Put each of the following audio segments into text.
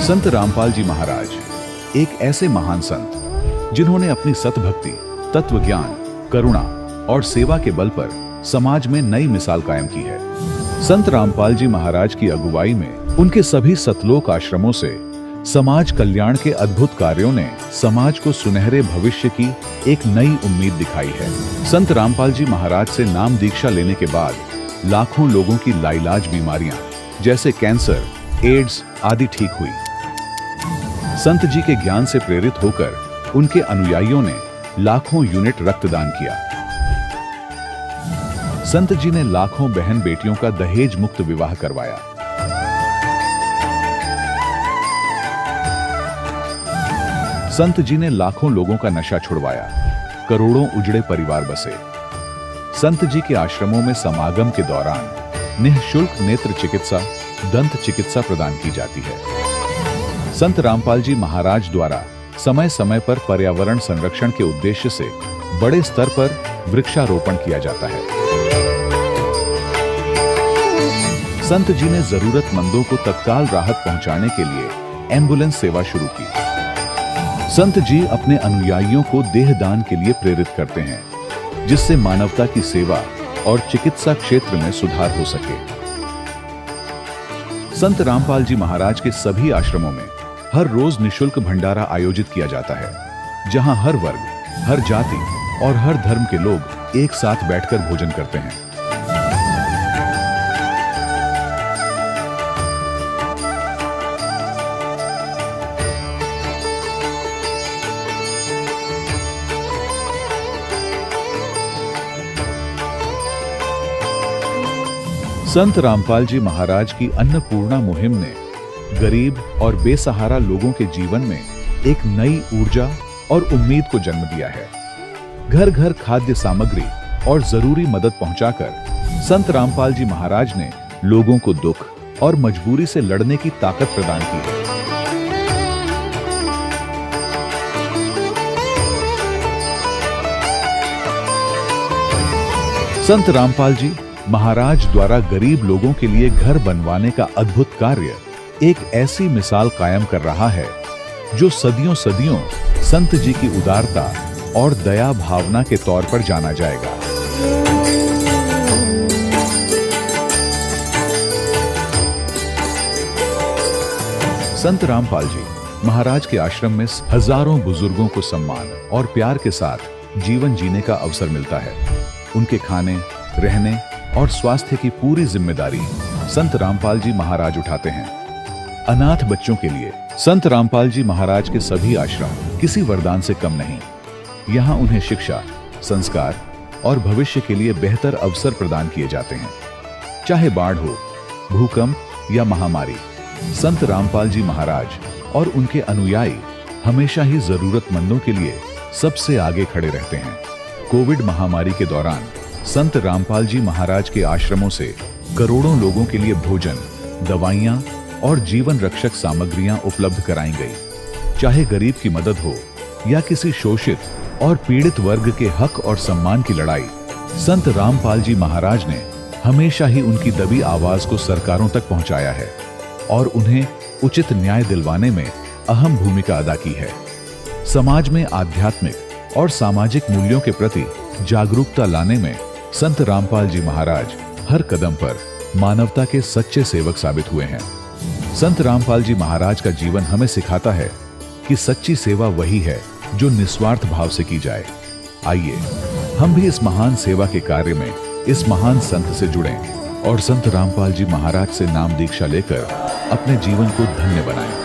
संत रामपाल जी महाराज एक ऐसे महान संत जिन्होंने अपनी सतभक्ति, तत्व ज्ञान, करुणा और सेवा के बल पर समाज में नई मिसाल कायम की है। संत रामपाल जी महाराज की अगुवाई में उनके सभी सतलोक आश्रमों से समाज कल्याण के अद्भुत कार्यों ने समाज को सुनहरे भविष्य की एक नई उम्मीद दिखाई है। संत रामपाल जी महाराज से नाम दीक्षा लेने के बाद लाखों लोगों की लाइलाज बीमारियां जैसे कैंसर, एड्स आदि ठीक हुई। संत जी के ज्ञान से प्रेरित होकर उनके अनुयायियों ने लाखों यूनिट रक्तदान किया। संत जी ने लाखों बहन बेटियों का दहेज मुक्त विवाह करवाया। संत जी ने लाखों लोगों का नशा छुड़वाया, करोड़ों उजड़े परिवार बसे। संत जी के आश्रमों में समागम के दौरान निःशुल्क नेत्र चिकित्सा, दंत चिकित्सा प्रदान की जाती है। संत रामपाल जी महाराज द्वारा समय समय पर पर्यावरण संरक्षण के उद्देश्य से बड़े स्तर पर वृक्षारोपण किया जाता है। संत जी ने जरूरतमंदों को तत्काल राहत पहुंचाने के लिए एम्बुलेंस सेवा शुरू की। संत जी अपने अनुयायियों को देहदान के लिए प्रेरित करते हैं, जिससे मानवता की सेवा और चिकित्सा क्षेत्र में सुधार हो सके। संत रामपाल जी महाराज के सभी आश्रमों में हर रोज निःशुल्क भंडारा आयोजित किया जाता है, जहां हर वर्ग, हर जाति और हर धर्म के लोग एक साथ बैठकर भोजन करते हैं। संत रामपाल जी महाराज की अन्नपूर्णा मुहिम ने गरीब और बेसहारा लोगों के जीवन में एक नई ऊर्जा और उम्मीद को जन्म दिया है। घर घर खाद्य सामग्री और जरूरी मदद पहुंचाकर संत रामपाल जी महाराज ने लोगों को दुख और मजबूरी से लड़ने की ताकत प्रदान की है। संत रामपाल जी महाराज द्वारा गरीब लोगों के लिए घर बनवाने का अद्भुत कार्य एक ऐसी मिसाल कायम कर रहा है जो सदियों सदियों संत जी की उदारता और दया भावना के तौर पर जाना जाएगा। संत रामपाल जी महाराज के आश्रम में हजारों बुजुर्गों को सम्मान और प्यार के साथ जीवन जीने का अवसर मिलता है। उनके खाने, रहने और स्वास्थ्य की पूरी जिम्मेदारी संत रामपाल जी महाराज उठाते हैं। अनाथ बच्चों के लिए संत रामपाल जी महाराज के सभी आश्रम किसी वरदान से कम नहीं। यहाँ उन्हें शिक्षा, संस्कार और भविष्य के लिए बेहतर अवसर प्रदान किए जाते हैं। चाहे बाढ़ हो, भूकंप या महामारी, संत रामपाल जी महाराज और उनके अनुयायी हमेशा ही जरूरतमंदों के लिए सबसे आगे खड़े रहते हैं। कोविड महामारी के दौरान संत रामपाल जी महाराज के आश्रमों से करोड़ों लोगों के लिए भोजन, दवाइयां और जीवन रक्षक सामग्रियां उपलब्ध कराई गई। चाहे गरीब की मदद हो या किसी शोषित और पीड़ित वर्ग के हक और सम्मान की लड़ाई, संत रामपाल जी महाराज ने हमेशा ही उनकी दबी आवाज को सरकारों तक पहुंचाया है और उन्हें उचित न्याय दिलवाने में अहम भूमिका अदा की है। समाज में आध्यात्मिक और सामाजिक मूल्यों के प्रति जागरूकता लाने में संत रामपाल जी महाराज हर कदम पर मानवता के सच्चे सेवक साबित हुए हैं। संत रामपाल जी महाराज का जीवन हमें सिखाता है कि सच्ची सेवा वही है जो निस्वार्थ भाव से की जाए। आइए हम भी इस महान सेवा के कार्य में इस महान संत से जुड़ें और संत रामपाल जी महाराज से नाम दीक्षा लेकर अपने जीवन को धन्य बनाएं।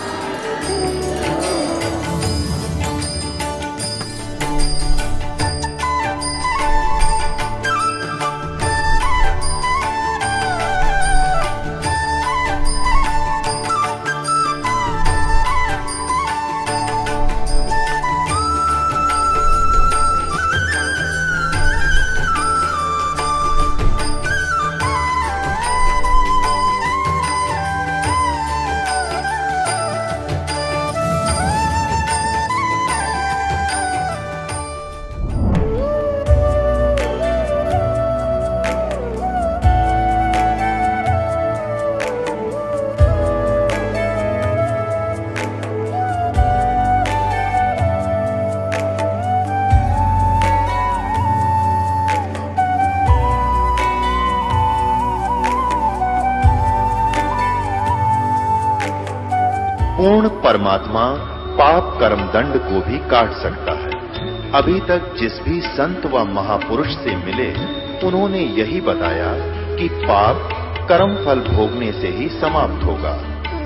पूर्ण परमात्मा पाप कर्म दंड को भी काट सकता है। अभी तक जिस भी संत व महापुरुष से मिले, उन्होंने यही बताया कि पाप कर्म फल भोगने से ही समाप्त होगा।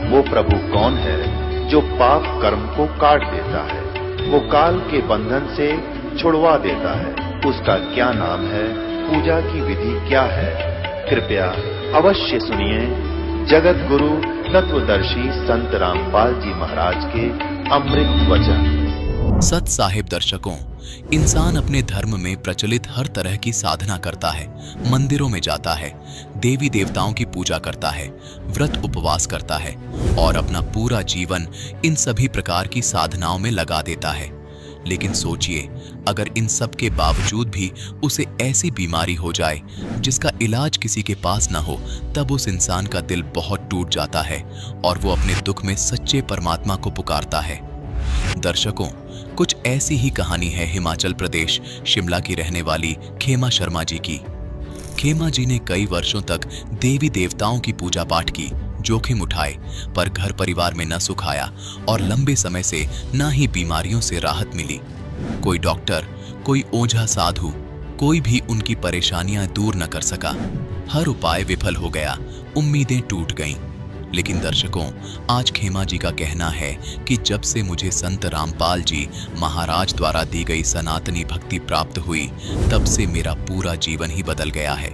वो प्रभु कौन है जो पाप कर्म को काट देता है, वो काल के बंधन से छुड़वा देता है। उसका क्या नाम है, पूजा की विधि क्या है? कृपया अवश्य सुनिए जगत गुरु तत्वदर्शी संत रामपाल जी महाराज के अमृत वचन। सत साहिब दर्शकों, इंसान अपने धर्म में प्रचलित हर तरह की साधना करता है, मंदिरों में जाता है, देवी देवताओं की पूजा करता है, व्रत उपवास करता है और अपना पूरा जीवन इन सभी प्रकार की साधनाओं में लगा देता है। लेकिन सोचिए, अगर इन सब के बावजूद भी उसे ऐसी बीमारी हो जाए जिसका इलाज किसी के पास न हो, तब उस इंसान का दिल बहुत टूट जाता है और वो अपने दुख में सच्चे परमात्मा को पुकारता है। दर्शकों, कुछ ऐसी ही कहानी है हिमाचल प्रदेश शिमला की रहने वाली खेमा शर्मा जी की। खेमा जी ने कई वर्षों तक देवी देवताओं की पूजा पाठ की, जोखिम उठाए, पर घर परिवार में न सुख आया और लंबे समय से न ही बीमारियों से राहत मिली। कोई डॉक्टर, कोई ओझा साधु, कोई भी उनकी परेशानियां दूर न कर सका। हर उपाय विफल हो गया, उम्मीदें टूट गईं। लेकिन दर्शकों, आज खेमा जी का कहना है कि जब से मुझे संत रामपाल जी महाराज द्वारा दी गई सनातनी भक्ति प्राप्त हुई, तब से मेरा पूरा जीवन ही बदल गया है।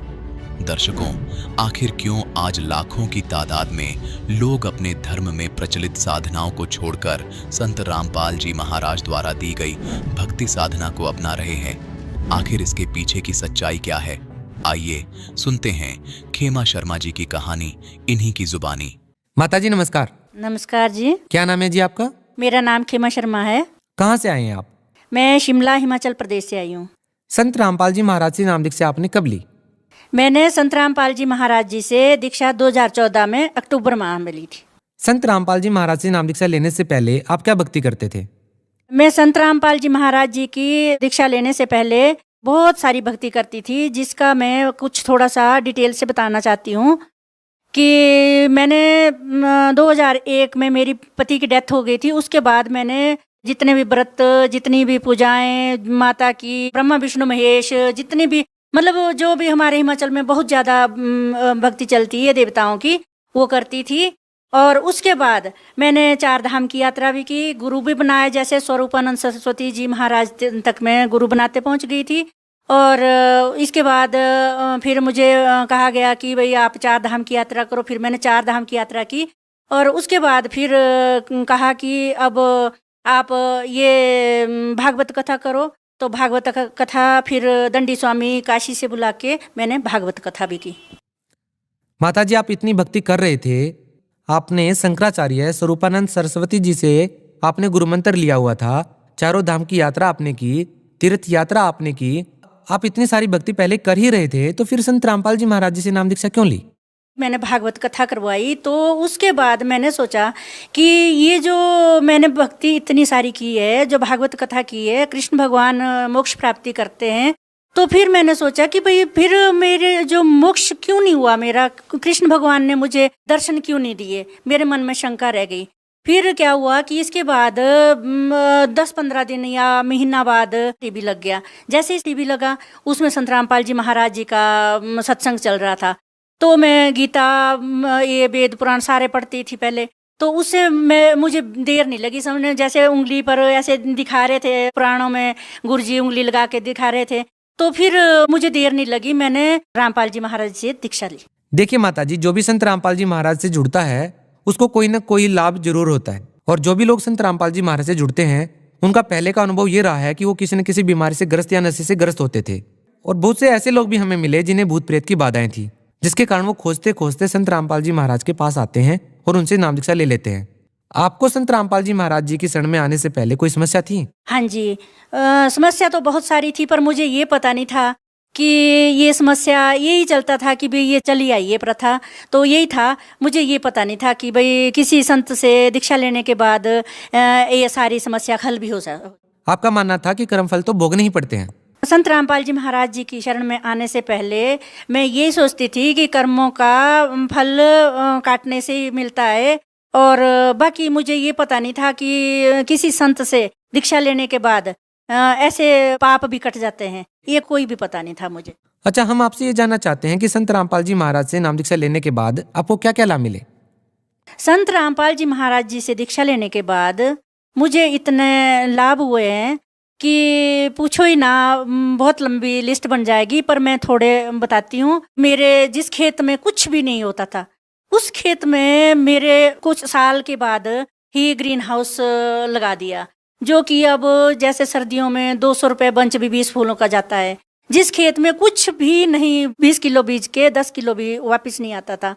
दर्शकों, आखिर क्यों आज लाखों की तादाद में लोग अपने धर्म में प्रचलित साधनाओं को छोड़कर संत रामपाल जी महाराज द्वारा दी गई भक्ति साधना को अपना रहे हैं? आखिर इसके पीछे की सच्चाई क्या है? आइए सुनते हैं खेमा शर्मा जी की कहानी इन्हीं की जुबानी। माताजी नमस्कार। नमस्कार जी। क्या नाम है जी आपका? मेरा नाम खेमा शर्मा है। कहाँ से आए हैं आप? मैं शिमला हिमाचल प्रदेश से आई हूँ। संत रामपाल जी महाराज से नाम दीक्षा आपने कब ली? मैंने संत रामपाल जी महाराज जी से दीक्षा 2014 में अक्टूबर माह में ली थी। संत रामपाल जी महाराज से नाम दीक्षा लेने से पहले आप क्या भक्ति करते थे? मैं संत रामपाल जी महाराज जी की दीक्षा लेने से पहले बहुत सारी भक्ति करती थी, जिसका मैं कुछ थोड़ा सा डिटेल से बताना चाहती हूँ। कि मैंने 2001 में मेरी पति की डेथ हो गई थी। उसके बाद मैंने जितने भी व्रत, जितनी भी पूजाएं माता की, ब्रह्मा विष्णु महेश, जितनी भी मतलब जो भी हमारे हिमाचल में बहुत ज़्यादा भक्ति चलती है देवताओं की, वो करती थी। और उसके बाद मैंने 4 धाम की यात्रा भी की, गुरु भी बनाए, जैसे स्वरूपानंद सरस्वती जी महाराज तक मैं गुरु बनाते पहुँच गई थी। और इसके बाद फिर मुझे कहा गया कि भाई आप 4 धाम की यात्रा करो। फिर मैंने 4 धाम की यात्रा की और उसके बाद फिर कहा कि अब आप ये भागवत कथा करो। तो भागवत कथा फिर दंडी स्वामी काशी से बुला के मैंने भागवत कथा भी की। माताजी, आप इतनी भक्ति कर रहे थे, आपने शंकराचार्य स्वरूपानंद सरस्वती जी से आपने गुरु मंत्र लिया हुआ था, 4 धाम की यात्रा आपने की, तीर्थ यात्रा आपने की, आप इतनी सारी भक्ति पहले कर ही रहे थे, तो फिर संत रामपाल जी महाराज जी से नाम दीक्षा क्यों ली? मैंने भागवत कथा करवाई तो उसके बाद मैंने सोचा कि ये जो मैंने भक्ति इतनी सारी की है, जो भागवत कथा की है, कृष्ण भगवान मोक्ष प्राप्ति करते हैं, तो फिर मैंने सोचा कि भाई फिर मेरे जो मोक्ष क्यों नहीं हुआ, मेरा कृष्ण भगवान ने मुझे दर्शन क्यों नहीं दिए, मेरे मन में शंका रह गई। फिर क्या हुआ कि इसके बाद 10-15 दिन या महीना बाद टीवी लग गया। जैसे ही टीवी लगा उसमें संत रामपाल जी महाराज जी का सत्संग चल रहा था। तो मैं गीता, ये वेद पुराण सारे पढ़ती थी पहले, तो उससे मुझे देर नहीं लगी समझने। जैसे उंगली पर ऐसे दिखा रहे थे पुराणों में, गुरुजी उंगली लगा के दिखा रहे थे, तो फिर मुझे देर नहीं लगी, मैंने रामपाल जी महाराज से दीक्षा ली। देखिए माताजी, जो भी संत रामपाल जी महाराज से जुड़ता है उसको कोई ना कोई लाभ जरूर होता है। और जो भी लोग संत रामपाल जी महाराज से जुड़ते हैं उनका पहले का अनुभव ये रहा है कि वो किसी न किसी बीमारी से ग्रस्त या नशे से ग्रस्त होते थे। और बहुत से ऐसे लोग भी हमें मिले जिन्हें भूत प्रेत की बाधाएं थी, जिसके कारण वो खोजते खोजते संत रामपाल जी महाराज के पास आते हैं और उनसे नाम दीक्षा ले लेते हैं। आपको संत रामपाल जी महाराज जी की शरण में आने से पहले कोई समस्या थी? हाँ जी, समस्या तो बहुत सारी थी, पर मुझे ये पता नहीं था कि ये समस्या, यही चलता था कि भाई ये चली आई है प्रथा, तो यही था। मुझे ये पता नहीं था कि भाई किसी संत से दीक्षा लेने के बाद ये सारी समस्या हल भी हो जाए। आपका मानना था कि कर्मफल तो भोगने ही पड़ते हैं। संत रामपाल जी महाराज जी की शरण में आने से पहले मैं यही सोचती थी कि कर्मों का फल काटने से ही मिलता है, और बाकी मुझे ये पता नहीं था कि किसी संत से दीक्षा लेने के बाद ऐसे पाप भी कट जाते हैं, ये कोई भी पता नहीं था मुझे। अच्छा, हम आपसे ये जानना चाहते हैं कि संत रामपाल जी महाराज से नाम दीक्षा लेने के बाद आपको क्या क्या लाभ मिले? संत रामपाल जी महाराज जी से दीक्षा लेने के बाद मुझे इतने लाभ हुए हैं कि पूछो ही ना, बहुत लंबी लिस्ट बन जाएगी, पर मैं थोड़े बताती हूँ। मेरे जिस खेत में कुछ भी नहीं होता था, उस खेत में मेरे कुछ साल के बाद ही ग्रीन हाउस लगा दिया, जो कि अब जैसे सर्दियों में 200 रुपये बंच भी 20 फूलों का जाता है। जिस खेत में कुछ भी नहीं, 20 किलो बीज के 10 किलो भी वापस नहीं आता था।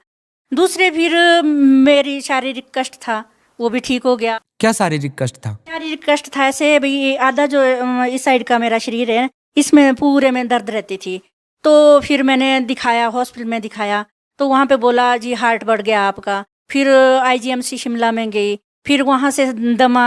दूसरे फिर मेरी शारीरिक कष्ट था, वो भी ठीक हो गया। क्या शारीरिक कष्ट था? शारीरिक कष्ट था ऐसे भाई, आधा जो इस साइड का मेरा शरीर है, इसमें पूरे में दर्द रहती थी। तो फिर मैंने दिखाया, हॉस्पिटल में दिखाया, तो वहाँ पे बोला जी हार्ट बढ़ गया आपका। फिर IGMC शिमला में गई, फिर वहाँ से दमा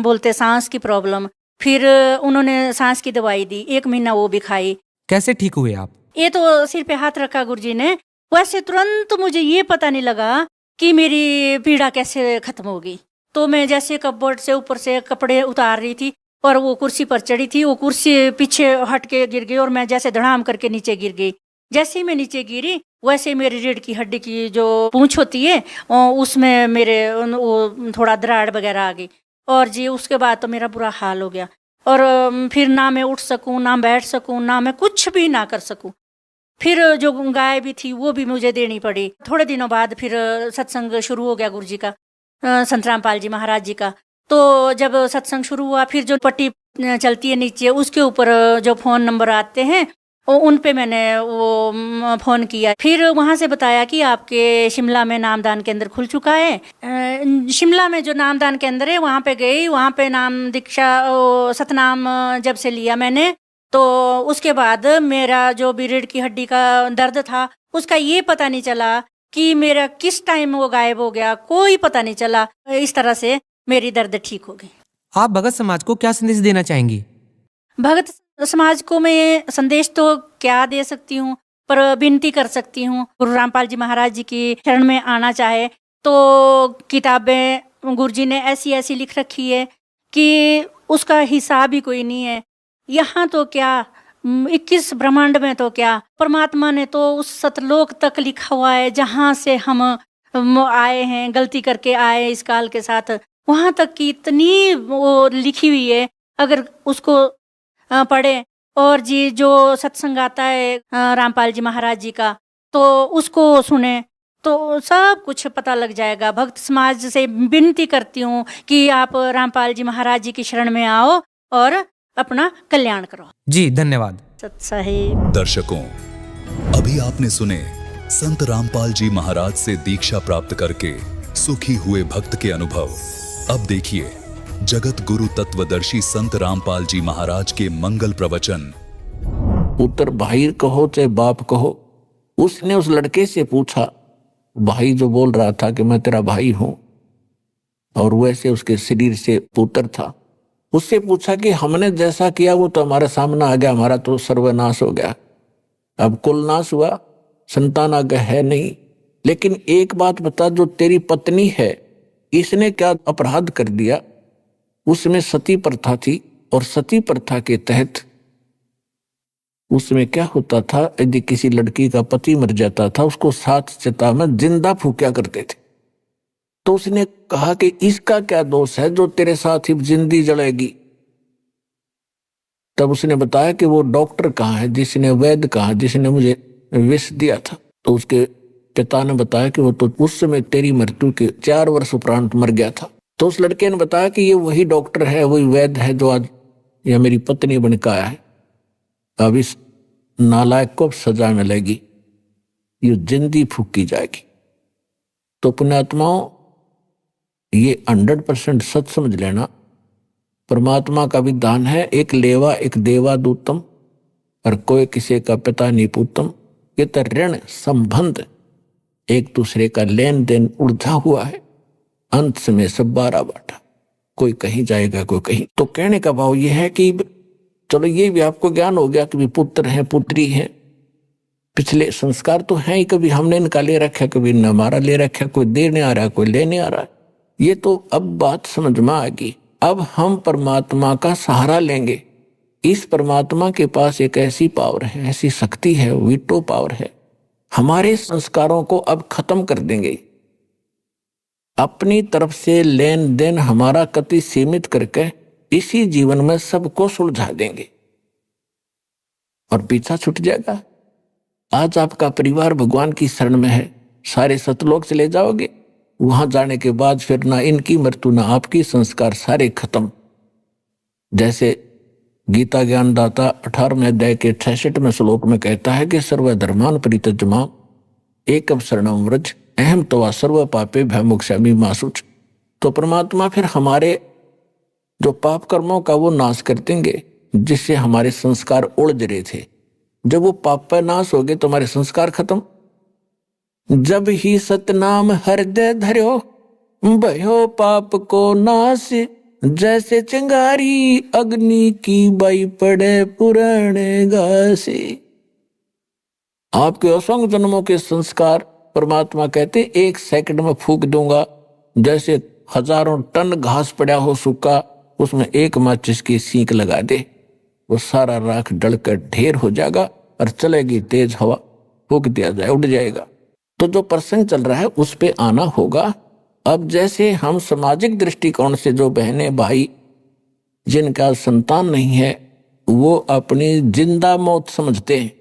बोलते सांस की प्रॉब्लम, फिर उन्होंने सांस की दवाई दी, 1 महीना वो भी खाई। कैसे ठीक हुए आप? ये तो सिर पे हाथ रखा गुरुजी ने, वैसे तुरंत मुझे ये पता नहीं लगा कि मेरी पीड़ा कैसे खत्म होगी। तो मैं जैसे कपबोर्ड से ऊपर से कपड़े उतार रही थी और वो कुर्सी पर चढ़ी थी, वो कुर्सी पीछे हट के गिर गई और मैं जैसे धड़ाम करके नीचे गिर गई। जैसे ही मैं नीचे गिरी, वैसे मेरी रीढ़ की हड्डी की जो पूंछ होती है उसमें मेरे वो थोड़ा दराड़ वगैरह आ गई, और जी उसके बाद तो मेरा बुरा हाल हो गया। और फिर ना मैं उठ सकूं, ना बैठ सकूं, ना मैं कुछ भी ना कर सकूं। फिर जो गाय भी थी वो भी मुझे देनी पड़ी। थोड़े दिनों बाद फिर सत्संग शुरू हो गया गुरुजी का, संत रामपाल जी महाराज जी का। तो जब सत्संग शुरू हुआ, फिर जो पट्टी चलती है नीचे, उसके ऊपर जो फ़ोन नंबर आते हैं उन पे मैंने वो फ़ोन किया। फिर वहाँ से बताया कि आपके शिमला में नामदान केंद्र खुल चुका है। शिमला में जो नामदान केंद्र है वहाँ पे गई, वहाँ पे नाम दीक्षा सतनाम जब से लिया मैंने, तो उसके बाद मेरा जो भी रीढ़ की हड्डी का दर्द था उसका ये पता नहीं चला कि मेरा किस टाइम वो गायब हो गया, कोई पता नहीं चला। इस तरह से मेरी दर्द ठीक हो गई। आप भगत समाज को क्या संदेश देना चाहेंगी? भगत समाज को मैं संदेश तो क्या दे सकती हूँ, पर विनती कर सकती हूँ, गुरु रामपाल जी महाराज जी की शरण में आना चाहे तो किताबें गुरुजी ने ऐसी ऐसी लिख रखी है कि उसका हिसाब ही कोई नहीं है। यहाँ तो क्या 21 ब्रह्मांड में तो क्या, परमात्मा ने तो उस सतलोक तक लिखा हुआ है जहाँ से हम आए हैं, गलती करके आए इस काल के साथ, वहाँ तक की इतनी वो लिखी हुई है। अगर उसको पढ़े और जी जो सत्संग आता है रामपाल जी महाराज जी का, तो उसको सुने तो सब कुछ पता लग जाएगा। भक्त समाज से विनती करती हूँ कि आप रामपाल जी महाराज जी की शरण में आओ और अपना कल्याण करो। जी धन्यवाद। सत साहिब। दर्शकों, अभी आपने सुने संत रामपाल जी महाराज से दीक्षा प्राप्त करके सुखी हुए भक्त के अनुभव। अब देखिए जगत गुरु तत्वदर्शी संत रामपाल जी महाराज के मंगल प्रवचन। पुत्र भाई कहो चाहे बाप कहो, उसने उस लड़के से पूछा, भाई जो बोल रहा था कि मैं तेरा भाई हूं और वैसे उसके शरीर से पुत्र था, उससे पूछा कि हमने जैसा किया वो तो हमारे सामने आ गया, हमारा तो सर्वनाश हो गया, अब कुल नाश हुआ, संतान आगे है नहीं। लेकिन एक बात बता, जो तेरी पत्नी है इसने क्या अपराध कर दिया? उसमें सती प्रथा थी और सती प्रथा के तहत उसमें क्या होता था, यदि किसी लड़की का पति मर जाता था उसको 7 चिता में जिंदा फूंका करते थे। तो उसने कहा कि इसका क्या दोष है जो तेरे साथ ही जिंदी जलेगी? तब उसने बताया कि वो डॉक्टर कहाँ है, जिसने वैद्य कहाँ, जिसने मुझे विष दिया था। तो उसके पिता ने बताया कि वो तो उस समय तेरी मृत्यु के 4 वर्ष उपरांत मर गया था। तो उस लड़के ने बताया कि ये वही डॉक्टर है, वही वैद्य है जो आज यह मेरी पत्नी बनकर आया है। अब इस नालायक को सजा मिलेगी, ये जिंदी फूकी जाएगी। तो पुण्यात्माओं, ये 100% सच समझ लेना, परमात्मा का विधान है, एक लेवा एक देवा दूतम और कोई किसी का पिता नहीं पूतम। ये तो ऋण संबंध एक दूसरे का लेन देन उलझा हुआ है, अंत में सब 12 बाटा, कोई कहीं जाएगा कोई कहीं। तो कहने का भाव यह है कि चलो ये भी आपको ज्ञान हो गया कि भी पुत्र हैं पुत्री हैं, पिछले संस्कार तो हैं ही, कभी हमने इनका ले रखा, कभी न हमारा ले रखा, कोई देने आ रहा है, कोई लेने आ रहा है। ये तो अब बात समझ में आ गई। अब हम परमात्मा का सहारा लेंगे। इस परमात्मा के पास एक ऐसी पावर है, ऐसी शक्ति है, वीटो पावर है। हमारे संस्कारों को अब खत्म कर देंगे। अपनी तरफ से लेन देन हमारा कति सीमित करके इसी जीवन में सबको सुलझा देंगे और पीछा छूट जाएगा। आज आपका परिवार भगवान की शरण में है, सारे सतलोक चले जाओगे। वहां जाने के बाद फिर ना इनकी मृत्यु ना आपकी, संस्कार सारे खत्म। जैसे गीता ज्ञानदाता 18वें अध्याय के 66वें श्लोक में कहता है कि सर्वधर्मान परित्यज्य एकम शरणं व्रज अहम तवा सर्व पापे भयमुक्षामि मा शुच। तो परमात्मा फिर हमारे जो पाप कर्मों का वो नाश कर देंगे, जिससे हमारे संस्कार उलझ रहे थे। जब वो पाप पर नाश हो गए तो हमारे संस्कार खत्म। जब ही सतनाम हृदय धर्यो भयो पाप को नाश, जैसे चिंगारी अग्नि की बाई पड़े पुराने घासे। आपके असंख्य जन्मों के संस्कार परमात्मा कहते 1 सेकंड में फूक दूंगा। जैसे हजारों टन घास पड़ा हो सूखा, उसमें एक माचिस की सींक लगा दे, वो सारा राख डलकर ढेर हो जाएगा और चलेगी तेज हवा, फूक दिया जाए, उड़ जाएगा। तो जो प्रसंग चल रहा है उस पे आना होगा। अब जैसे हम सामाजिक दृष्टिकोण से जो बहनें भाई जिनका संतान नहीं है, वो अपनी जिंदा मौत समझते हैं।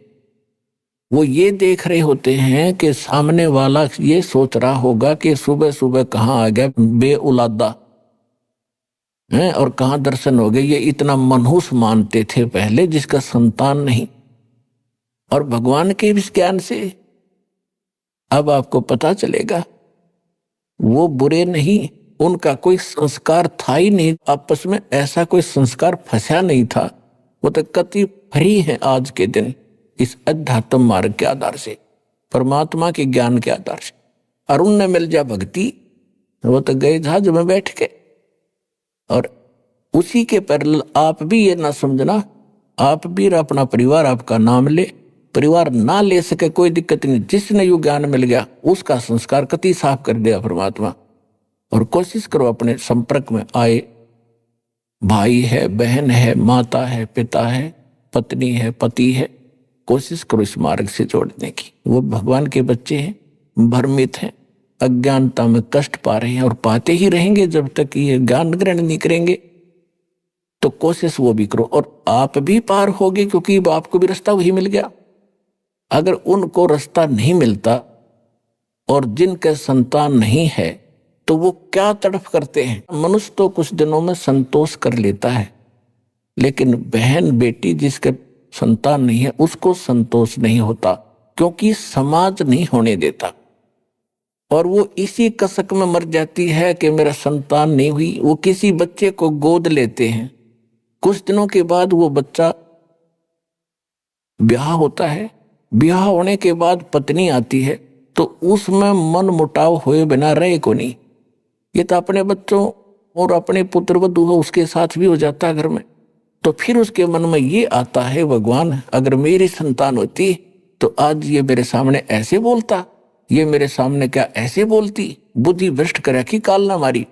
वो ये देख रहे होते हैं कि सामने वाला ये सोच रहा होगा कि सुबह सुबह कहाँ आ गया बे औलादा है और कहाँ दर्शन हो गए। ये इतना मनहूस मानते थे पहले, जिसका संतान नहीं। और भगवान के इस ज्ञान से अब आपको पता चलेगा वो बुरे नहीं, उनका कोई संस्कार था ही नहीं, आपस में ऐसा कोई संस्कार फंसा नहीं था। वो तो कति फ्री है आज के दिन इस अध्यात्म मार्ग के आधार से, परमात्मा के ज्ञान के आधार से। और उनने मिल जा भक्ति, वो तो गए जहाज में बैठ के। और उसी के पैरेलल आप भी ये ना समझना, आप भी अपना परिवार आपका नाम ले, परिवार ना ले सके कोई दिक्कत नहीं। जिसने यू ज्ञान मिल गया उसका संस्कार कति साफ कर दिया परमात्मा। और कोशिश करो अपने संपर्क में आए, भाई है, बहन है, माता है, पिता है, पत्नी है, पति है, कोशिश करो इस मार्ग से जोड़ने की। वो भगवान के बच्चे हैं, भ्रमित हैं, अज्ञानता में कष्ट पा रहे हैं और पाते ही रहेंगे जब तक ये ज्ञान ग्रहण नहीं करेंगे। तो कोशिश वो भी करो और आप भी पार होगे, क्योंकि आपको भी रास्ता वही मिल गया। अगर उनको रास्ता नहीं मिलता और जिनके संतान नहीं है तो वो क्या तड़फ करते हैं। मनुष्य तो कुछ दिनों में संतोष कर लेता है, लेकिन बहन बेटी जिसके संतान नहीं है उसको संतोष नहीं होता, क्योंकि समाज नहीं होने देता। और वो इसी कसक में मर जाती है कि मेरा संतान नहीं हुई। वो किसी बच्चे को गोद लेते हैं, कुछ दिनों के बाद वो बच्चा ब्याह होता है, ब्याह होने के बाद पत्नी आती है तो उसमें मन मुटाव हुए बिना रहे को नहीं। ये तो अपने बच्चों और अपने पुत्र वधू हो उसके साथ भी हो जाता है घर में। तो फिर उसके मन में ये आता है, भगवान अगर मेरी संतान होती तो आज ये मेरे सामने ऐसे बोलता, ये मेरे सामने क्या ऐसे बोलती। बुद्धि भ्रष्ट कर रखी काल ना मारी।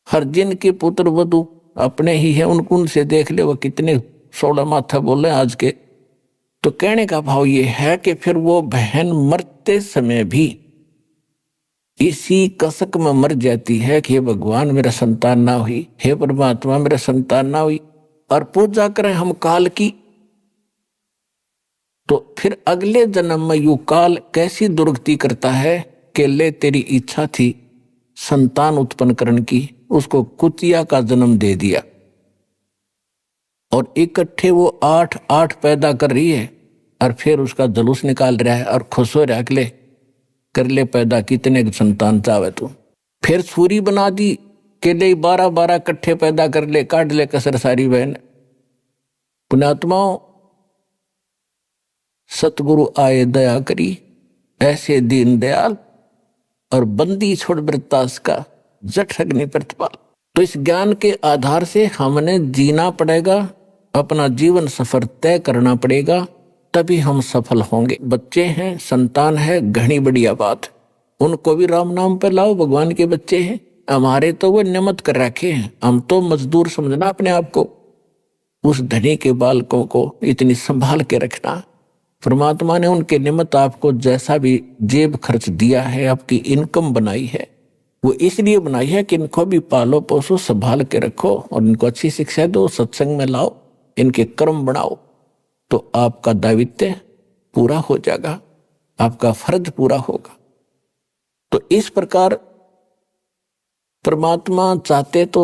हर जिन के पुत्र वधू अपने ही है, उनसे देख ले वो कितने सोलह माथा बोले आज के। तो कहने का भाव ये है कि फिर वो बहन मरते समय भी इसी कसक में मर जाती है कि हे भगवान मेरा संतान ना हुई, हे परमात्मा मेरा संतान ना हुई। और पूजा करें हम काल की, तो फिर अगले जन्म में यू काल कैसी दुर्गति करता है कि ले तेरी इच्छा थी संतान उत्पन्न करने की, उसको कुतिया का जन्म दे दिया। और इकट्ठे वो 8 पैदा कर रही है और फिर उसका जुलूस निकाल रहा है और खुश हो रहा है, कर ले पैदा कितने संतान चाहे तू। फिर सूरी बना दी के ले 12 इकट्ठे पैदा कर ले, काट ले कसर सारी बहन। पुण्यात्माओं सतगुरु आए दया करी, ऐसे दीन दयाल और बंदी छोड़ वृत्तास का जठ अग्नि प्रतिपाल। तो इस ज्ञान के आधार से हमने जीना पड़ेगा, अपना जीवन सफर तय करना पड़ेगा, तभी हम सफल होंगे। बच्चे हैं, संतान है, घनी बढ़िया बात, उनको भी राम नाम पे लाओ, भगवान के बच्चे हैं। हमारे तो वो नियमित कर रखे हैं, हम तो मजदूर समझना अपने आप को। उस धनी के बालकों को इतनी संभाल के रखना। परमात्मा ने उनके निमित्त आपको जैसा भी जेब खर्च दिया है, आपकी इनकम बनाई है, वो इसलिए बनाई है कि इनको भी पालो पोसो, संभाल के रखो और इनको अच्छी शिक्षा दो, सत्संग में लाओ, इनके कर्म बनाओ, तो आपका दायित्व पूरा हो जाएगा, आपका फर्ज पूरा होगा। तो इस प्रकार परमात्मा चाहते तो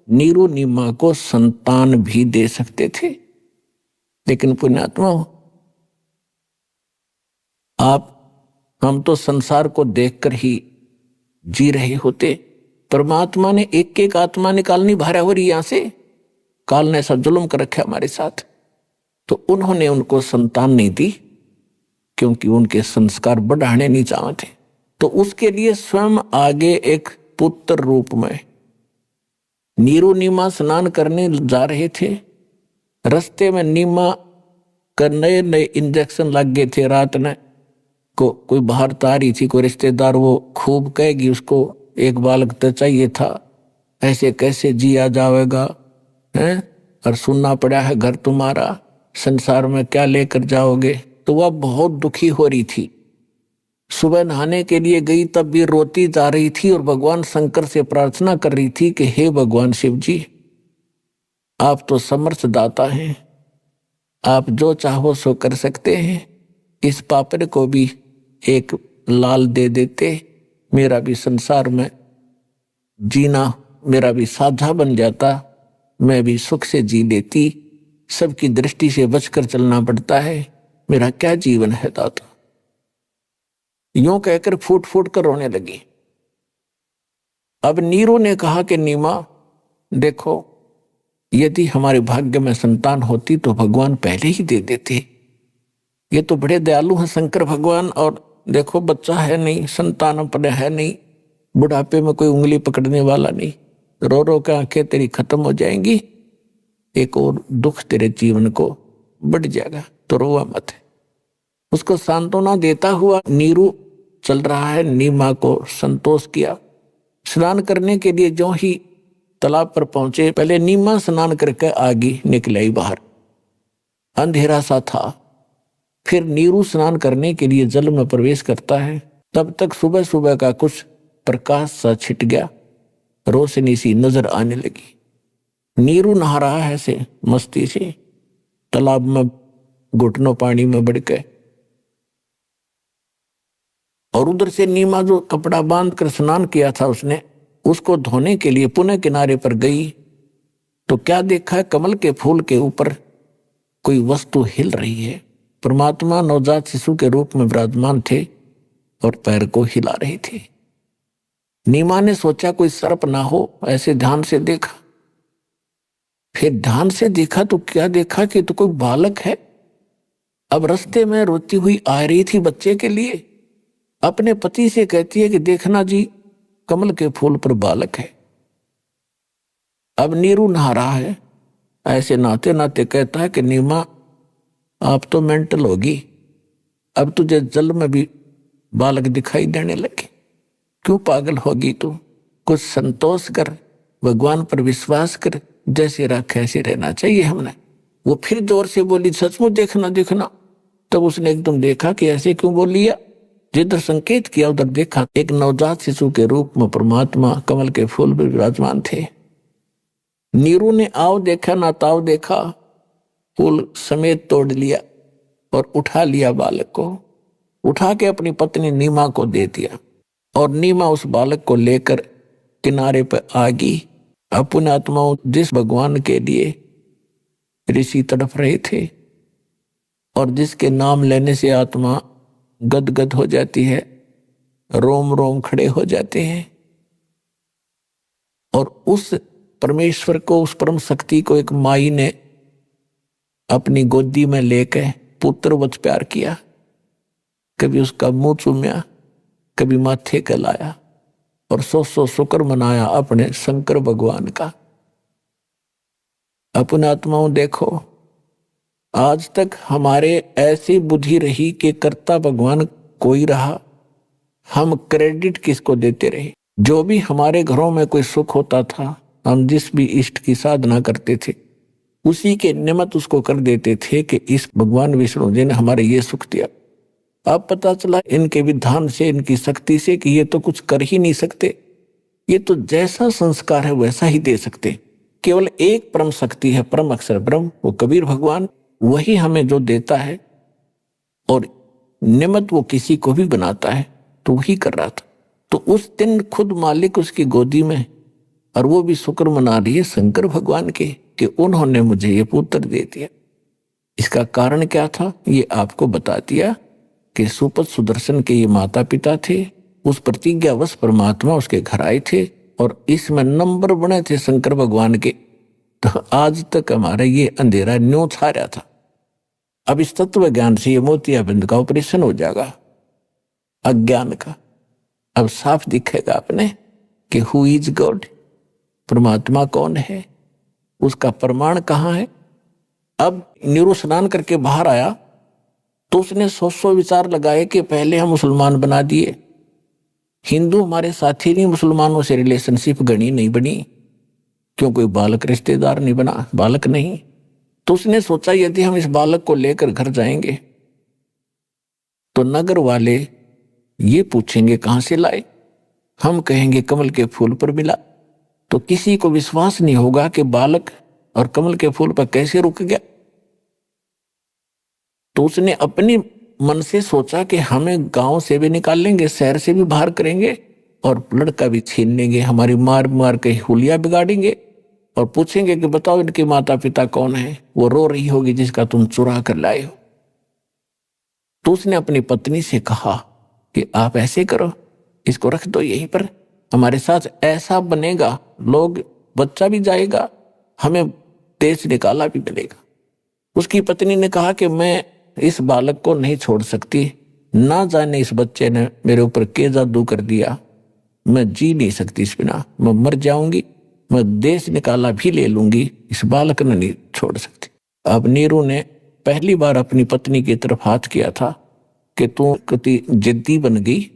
नीरू नीमा को संतान भी दे सकते थे, लेकिन पुण्यात्मा हम तो संसार को देखकर ही जी रहे होते। परमात्मा ने एक एक आत्मा निकालनी भारा हो रही, यहां से काल ने ऐसा जुल्म कर रखा हमारे साथ, तो उन्होंने उनको संतान नहीं दी क्योंकि उनके संस्कार बढ़ाने नहीं चाहते। तो उसके लिए स्वयं आगे एक पुत्र रूप में नीरू नीमा स्नान करने जा रहे थे। रास्ते में नीमा का नए नए इंजेक्शन लग गए थे। रात ने को कोई बाहर तारी थी, कोई रिश्तेदार, वो खूब कहेगी उसको एक बालक तो चाहिए था, ऐसे कैसे जिया जाएगा हैं, और सुनना पड़ा है घर तुम्हारा, संसार में क्या लेकर जाओगे। तो वह बहुत दुखी हो रही थी। सुबह नहाने के लिए गई तब भी रोती जा रही थी और भगवान शंकर से प्रार्थना कर रही थी कि हे भगवान शिव जी, आप तो समर्थ दाता हैं, आप जो चाहो सो कर सकते हैं। इस पापड़ को भी एक लाल दे देते, मेरा भी संसार में जीना मेरा भी साझा बन जाता, मैं भी सुख से जी लेती। सबकी दृष्टि से बचकर चलना पड़ता है, मेरा क्या जीवन है दाता। यूं कहकर फूट फूट कर रोने लगी। अब नीरू ने कहा कि नीमा देखो, यदि हमारे भाग्य में संतान होती तो भगवान पहले ही दे देते। ये तो बड़े दयालु हैं शंकर भगवान, और देखो बच्चा है नहीं, संतान अपने है नहीं, बुढ़ापे में कोई उंगली पकड़ने वाला नहीं, रो रो के आंखें तेरी खत्म हो जाएंगी, एक और दुख तेरे जीवन को बढ़ जाएगा, तो रोवा मत। उसको सांत्वना देता हुआ नीरू चल रहा है। नीमा को संतोष किया। स्नान करने के लिए जो ही तालाब पर पहुंचे, पहले नीमा स्नान करके आगे निकल आई बाहर, अंधेरा सा था। फिर नीरू स्नान करने के लिए जल में प्रवेश करता है, तब तक सुबह सुबह का कुछ प्रकाश सा छिट गया, रोशनी सी नजर आने लगी। नीरू नहा रहा है से मस्ती से, तालाब में घुटनों पानी में बढ़ गए, और उधर से नीमा जो कपड़ा बांध कर स्नान किया था उसने, उसको धोने के लिए पुनः किनारे पर गई तो क्या देखा, कमल के फूल के ऊपर कोई वस्तु हिल रही है। परमात्मा नवजात शिशु के रूप में विराजमान थे और पैर को हिला रहे थे। नीमा ने सोचा कोई सर्प ना हो, ऐसे ध्यान से देखा। फिर ध्यान से देखा तो क्या देखा कि तो कोई बालक है। अब रास्ते में रोती हुई आ रही थी बच्चे के लिए, अपने पति से कहती है कि देखना जी, कमल के फूल पर बालक है। अब नीरू नहा रहा है, ऐसे नहाते नहाते कहता है कि नीमा आप तो मेंटल होगी, अब तुझे जल में भी बालक दिखाई देने लगे, क्यों पागल होगी तू, कुछ संतोष कर, भगवान पर विश्वास कर, जैसे रखा ऐसे रहना चाहिए हमने। वो फिर जोर से बोली सचमुच देखना देखना। तब उसने एकदम देखा कि ऐसे क्यों बोल लिया, जिधर संकेत किया उधर देखा, एक नवजात शिशु के रूप में परमात्मा कमल के फूल पर विराजमान थे। नीरू ने आओ देखा ना ताव देखा, फूल समेत तोड़ लिया और उठा लिया बालक को, उठा के अपनी पत्नी नीमा को दे दिया, और नीमा उस बालक को लेकर किनारे पर आ गई। अपने आत्माओं, जिस भगवान के लिए ऋषि तड़प रहे थे और जिसके नाम लेने से आत्मा गदगद हो जाती है, रोम रोम खड़े हो जाते हैं, और उस परमेश्वर को, उस परम शक्ति को एक माई ने अपनी गोदी में लेकर पुत्रवत प्यार किया। कभी उसका मुंह चूम्या, कभी माथे का लाया, और सौ शुक्र मनाया अपने शंकर भगवान का। अपने आत्माओं देखो, आज तक हमारे ऐसी बुद्धि रही कि कर्ता भगवान कोई रहा, हम क्रेडिट किसको देते रहे। जो भी हमारे घरों में कोई सुख होता था, हम जिस भी इष्ट की साधना करते थे उसी के निमित्त उसको कर देते थे कि इस भगवान विष्णु जी ने हमारे ये सुख दिया। अब पता चला इनके विधान से, इनकी शक्ति से कि ये तो कुछ कर ही नहीं सकते, ये तो जैसा संस्कार है वैसा ही दे सकते। केवल एक परम शक्ति है, परम अक्षर ब्रह्म, वो कबीर भगवान, वही हमें जो देता है और निमित्त वो किसी को भी बनाता है, तो वही कर रहा था। तो उस दिन खुद मालिक उसकी गोदी में, और वो भी शुक्र मना रही है शंकर भगवान के कि उन्होंने मुझे ये पुत्र दे दिया। इसका कारण क्या था ये आपको बता दिया कि सुपत सुदर्शन के ये माता पिता थे, उस प्रतिज्ञावश परमात्मा उसके घर आए थे और इसमें नंबर बने थे शंकर भगवान के। तो आज तक हमारा ये अंधेरा न्यों छा रहा था। अब इस तत्व ज्ञान से ये मोतियाबिंद का ऑपरेशन हो जाएगा, अज्ञान का। अब साफ दिखेगा आपने कि हु इज गॉड, परमात्मा कौन है, उसका प्रमाण कहाँ है। अब नीरू स्नान करके बाहर आया तो उसने 100 विचार लगाए कि पहले हम मुसलमान बना दिए, हिंदू हमारे साथी नहीं, मुसलमानों से रिलेशनशिप गणी नहीं बनी, क्यों कोई बालक रिश्तेदार नहीं बना, बालक नहीं। तो उसने सोचा यदि हम इस बालक को लेकर घर जाएंगे तो नगर वाले ये पूछेंगे कहां से लाए, हम कहेंगे कमल के फूल पर मिला, तो किसी को विश्वास नहीं होगा कि बालक और कमल के फूल पर कैसे रुक गया। तो उसने अपनी मन से सोचा कि हमें गांव से भी निकाल लेंगे, शहर से भी बाहर करेंगे और लड़का भी छीन लेंगे, हमारी मार मार के हुलिया बिगाड़ेंगे और पूछेंगे कि बताओ इनके माता पिता कौन है। वो रो रही होगी जिसका तुम चुरा कर लाए हो। तो उसने अपनी पत्नी से कहा कि आप ऐसे करो, इसको रख दो यहीं पर, हमारे साथ ऐसा बनेगा, लोग, बच्चा भी जाएगा, हमें देश निकाला भी मिलेगा। उसकी पत्नी ने कहा कि मैं इस बालक को नहीं छोड़ सकती, ना जाने इस बच्चे ने मेरे ऊपर क्या जादू कर दिया, मैं जी नहीं सकती इस बिना, मैं मर जाऊंगी, मैं देश निकाला भी ले लूंगी, इस बालक ने नहीं छोड़ सकती। अब नीरू ने पहली बार अपनी पत्नी की तरफ हाथ किया था कि तू कितनी जिद्दी बन गई,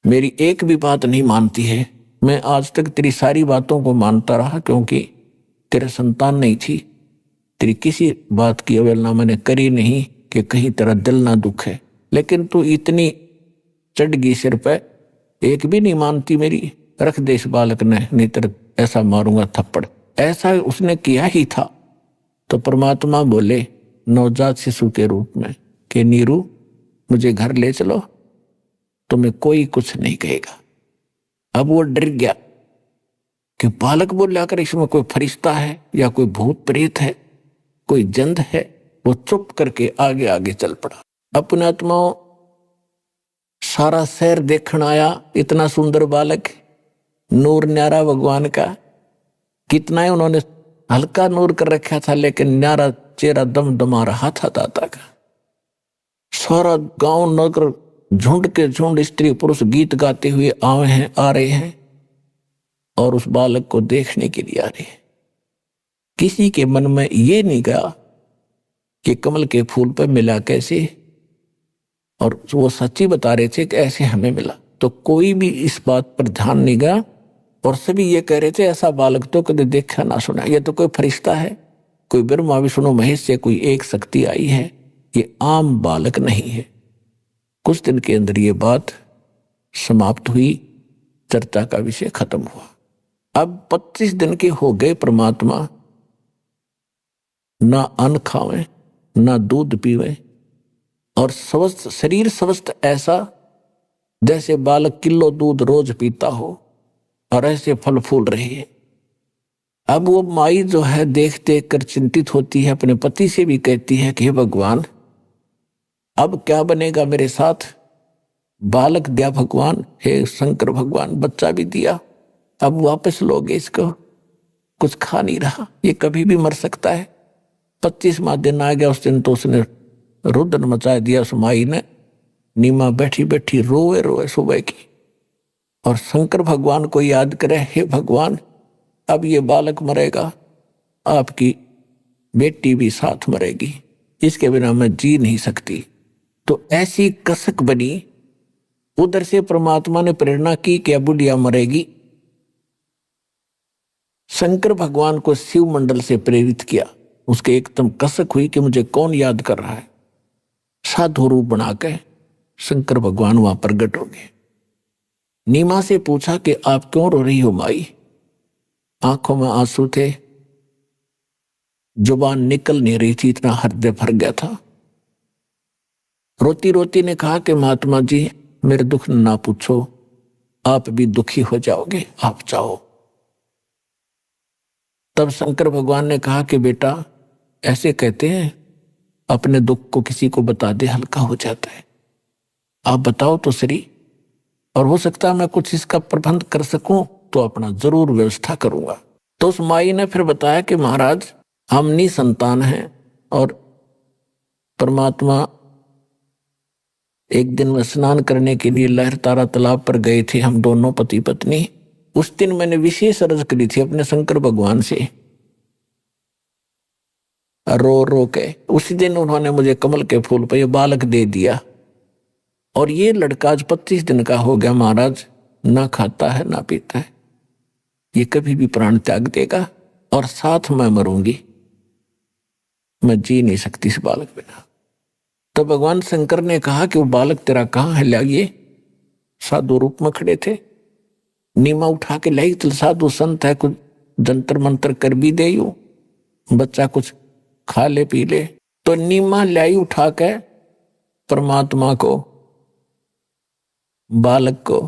मेरी एक भी बात नहीं मानती है। मैं आज तक तेरी सारी बातों को मानता रहा क्योंकि तेरे संतान नहीं थी, तेरी किसी बात की अवहेलना मैंने करी नहीं कि कहीं तेरा दिल ना दुखे, लेकिन तू इतनी चढ़ गई सिर पे, एक भी नहीं मानती मेरी, रख दे इस बालक ने, नहीं तेरे ऐसा मारूंगा थप्पड़। ऐसा उसने किया ही था। तो परमात्मा बोले नवजात शिशु के रूप में कि नीरू मुझे घर ले चलो, तुम्हें कोई कुछ नहीं कहेगा। अब वो डर गया कि बालक बोला कर इसमें कोई फरिश्ता है या कोई भूत प्रेत है, कोई जंद है। वो चुप करके आगे आगे चल पड़ा। अपने आत्माओं सारा शहर देखण आया, इतना सुंदर बालक, नूर न्यारा भगवान का, कितना ही उन्होंने हल्का नूर कर रखा था लेकिन न्यारा चेहरा दमदमा रहा था दाता का। सारा गांव नगर झुंड के झुंड स्त्री पुरुष गीत गाते हुए आए हैं, आ रहे हैं और उस बालक को देखने के लिए आ रहे हैं। किसी के मन में ये नहीं गया कि कमल के फूल पर मिला कैसे, और वो सच्ची बता रहे थे कि ऐसे हमें मिला। तो कोई भी इस बात पर ध्यान नहीं गया और सभी ये कह रहे थे ऐसा बालक तो कभी देखा ना सुना, ये तो कोई फरिश्ता है, कोई ब्रह्मा विष्णु महेश से कोई एक शक्ति आई है, ये आम बालक नहीं है। कुछ दिन के अंदर ये बात समाप्त हुई, चर्चा का विषय खत्म हुआ। अब 25 दिन के हो गए, परमात्मा ना अन्न खावे ना दूध पीवे और स्वस्थ शरीर, स्वस्थ ऐसा जैसे बालक किलो दूध रोज पीता हो और ऐसे फल फूल रहे हैं। अब वो माई जो है देख देख कर चिंतित होती है, अपने पति से भी कहती है कि हे भगवान अब क्या बनेगा मेरे साथ, बालक दिया भगवान, हे शंकर भगवान बच्चा भी दिया, अब वापस लोगे इसको, कुछ खा नहीं रहा, ये कभी भी मर सकता है। 25वां दिन आ गया, उस दिन तो उसने रुदन मचा दिया। उस माई ने नीमा बैठी बैठी रोए रोए सुबह की और शंकर भगवान को याद करे, हे भगवान अब ये बालक मरेगा, आपकी बेटी भी साथ मरेगी, इसके बिना मैं जी नहीं सकती। तो ऐसी कसक बनी। उधर से परमात्मा ने प्रेरणा की कि अब बुढ़िया मरेगी। शंकर भगवान को शिव मंडल से प्रेरित किया। उसके एकदम कसक हुई कि मुझे कौन याद कर रहा है। साधु रूप बना के शंकर भगवान वहां प्रकट हो गए। नीमा से पूछा कि आप क्यों रो रही हो माई? आंखों में आंसू थे, जुबान निकल नहीं रही थी, इतना हृदय भर गया था। रोती रोती ने कहा कि महात्मा जी मेरे दुख ना पूछो, आप भी दुखी हो जाओगे, आप जाओ। तब शंकर भगवान ने कहा कि बेटा ऐसे कहते हैं, अपने दुख को किसी को बता दे हल्का हो जाता है। आप बताओ तो सही, और हो सकता है मैं कुछ इसका प्रबंध कर सकूं तो अपना जरूर व्यवस्था करूंगा। तो उस माई ने फिर बताया कि महाराज हम निसंतान हैं और परमात्मा एक दिन में स्नान करने के लिए लहरतारा तालाब पर गए थे, हम दोनों पति पत्नी। उस दिन मैंने विशेष अर्ज करी थी अपने शंकर भगवान से, रो रो के। उसी दिन उन्होंने मुझे कमल के फूल पर यह बालक दे दिया। और ये लड़का आज 25 दिन का हो गया महाराज, ना खाता है ना पीता है। ये कभी भी प्राण त्याग देगा और साथ मैं मरूंगी, मैं जी नहीं सकती इस बालक बिना। तो भगवान शंकर ने कहा कि वो बालक तेरा कहाँ है, लाइए। साधु रूप में खड़े थे। नीमा उठा के लाई, तो साधु संत है, कुछ जंतर मंत्र कर भी दे, यू बच्चा कुछ खा ले पी ले। तो नीमा लाई उठा के परमात्मा को, बालक को,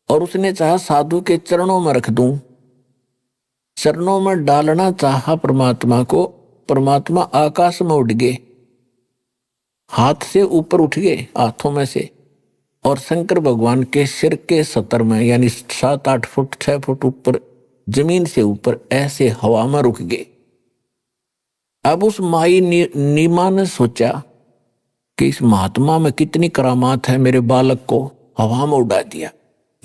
और उसने चाहा साधु के चरणों में रख दूं। चरणों में डालना चाहा परमात्मा को, परमात्मा आकाश में उड़ गए, हाथ से ऊपर उठ गए हाथों में से, और शंकर भगवान के सिर के सतर में यानी 7-8 फुट 6 फुट ऊपर जमीन से ऊपर ऐसे हवा में रुक गए। अब उस माई नीमा ने सोचा कि इस महात्मा में कितनी करामात है, मेरे बालक को हवा में उड़ा दिया,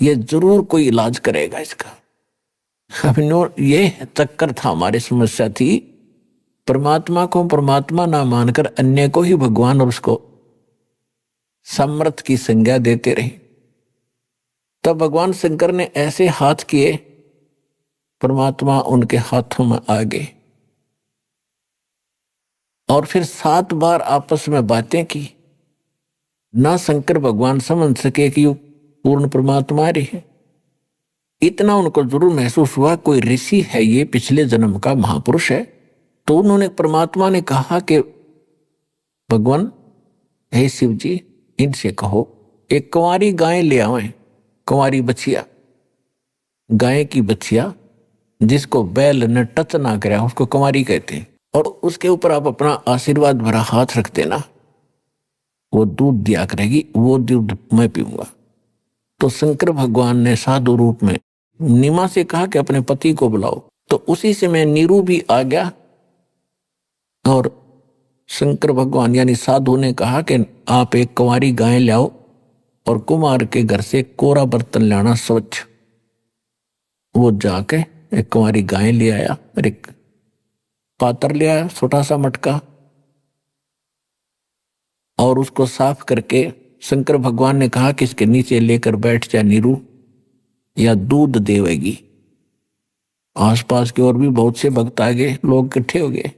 ये जरूर कोई इलाज करेगा इसका। अब ये चक्कर था, हमारी समस्या थी परमात्मा को परमात्मा ना मानकर अन्य को ही भगवान और उसको समर्थ की संज्ञा देते रहे। तब भगवान शंकर ने ऐसे हाथ किए, परमात्मा उनके हाथों में आ गए और फिर 7 बार आपस में बातें की। ना शंकर भगवान समझ सके कि पूर्ण परमात्मा रहे। इतना उनको जरूर महसूस हुआ कोई ऋषि है, ये पिछले जन्म का महापुरुष है। तो उन्होंने, परमात्मा ने कहा कि भगवान हे शिव जी, इनसे कहो एक कुंवारी गाय ले आवें, कुंवारी बछिया, गाय की बछिया जिसको बैल ने टच ना कराया उसको कुंवारी कहते हैं, और उसके ऊपर आप अपना आशीर्वाद भरा हाथ रख देना, वो दूध दिया करेगी, वो दूध मैं पीऊंगा। तो शंकर भगवान ने साधु रूप में नीमा से कहा कि अपने पति को बुलाओ। तो उसी समय नीरू भी आ गया और शंकर भगवान यानी साधु ने कहा कि आप एक कुंवारी गाय लाओ और कुमार के घर से कोरा बर्तन लाना स्वच्छ। वो जाके एक कुंवारी गाय ले आया और एक पात्र ले आया, छोटा सा मटका, और उसको साफ करके शंकर भगवान ने कहा कि इसके नीचे लेकर बैठ जा नीरू, या दूध देवेगी। आसपास के और भी बहुत से भक्त आ गए, लोग इकट्ठे हो गए।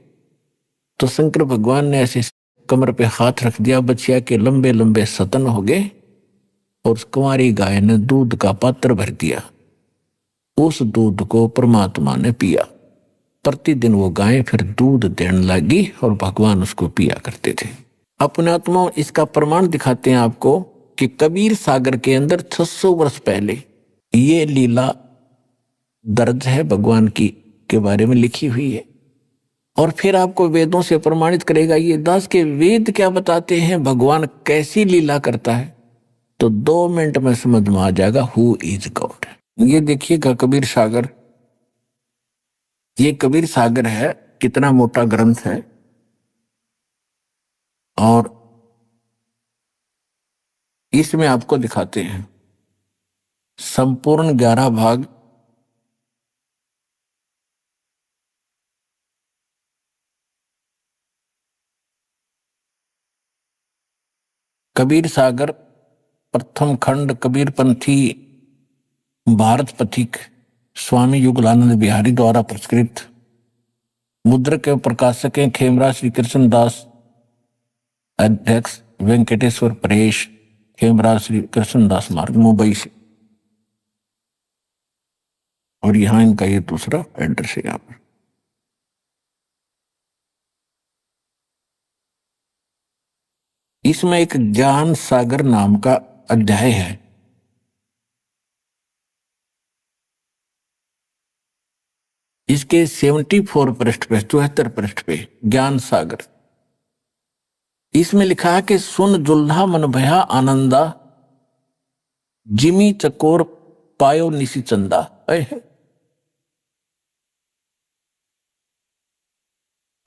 तो शंकर भगवान ने ऐसे कमर पे हाथ रख दिया, बछिया के लंबे लंबे सतन हो गए और उस कुंवारी गाय ने दूध का पात्र भर दिया। उस दूध को परमात्मा ने पिया। प्रतिदिन वो गाय फिर दूध देने लगी और भगवान उसको पिया करते थे। अपने आत्मा इसका प्रमाण दिखाते हैं आपको कि कबीर सागर के अंदर 600 वर्ष पहले ये लीला दर्ज है, भगवान की के बारे में लिखी हुई है। और फिर आपको वेदों से प्रमाणित करेगा। ये दास के वेद क्या बताते हैं, भगवान कैसी लीला करता है, तो 2 मिनट में समझ में आ जाएगा हु इज गॉड। ये देखिएगा कबीर सागर, ये कबीर सागर है, कितना मोटा ग्रंथ है, और इसमें आपको दिखाते हैं संपूर्ण 11 भाग। कबीर सागर प्रथम खंड कबीर पंथी भारत पथिक स्वामी युगलानंद बिहारी द्वारा प्रस्कृत। मुद्रक एवं प्रकाशक हैं खेमराज श्री कृष्ण दास, अध्यक्ष वेंकटेश्वर परेश, खेमराज श्री कृष्ण दास मार्ग, मुंबई से। और यहां इनका ये दूसरा एड्रेस है। यहाँ पर इसमें एक ज्ञान सागर नाम का अध्याय है। इसके 74 पृष्ठ पे, 74 पृष्ठ पे ज्ञान सागर, इसमें लिखा है कि सुन जुल्हा मन भया आनंदा, जिमी चकोर पायो निसी चंदा।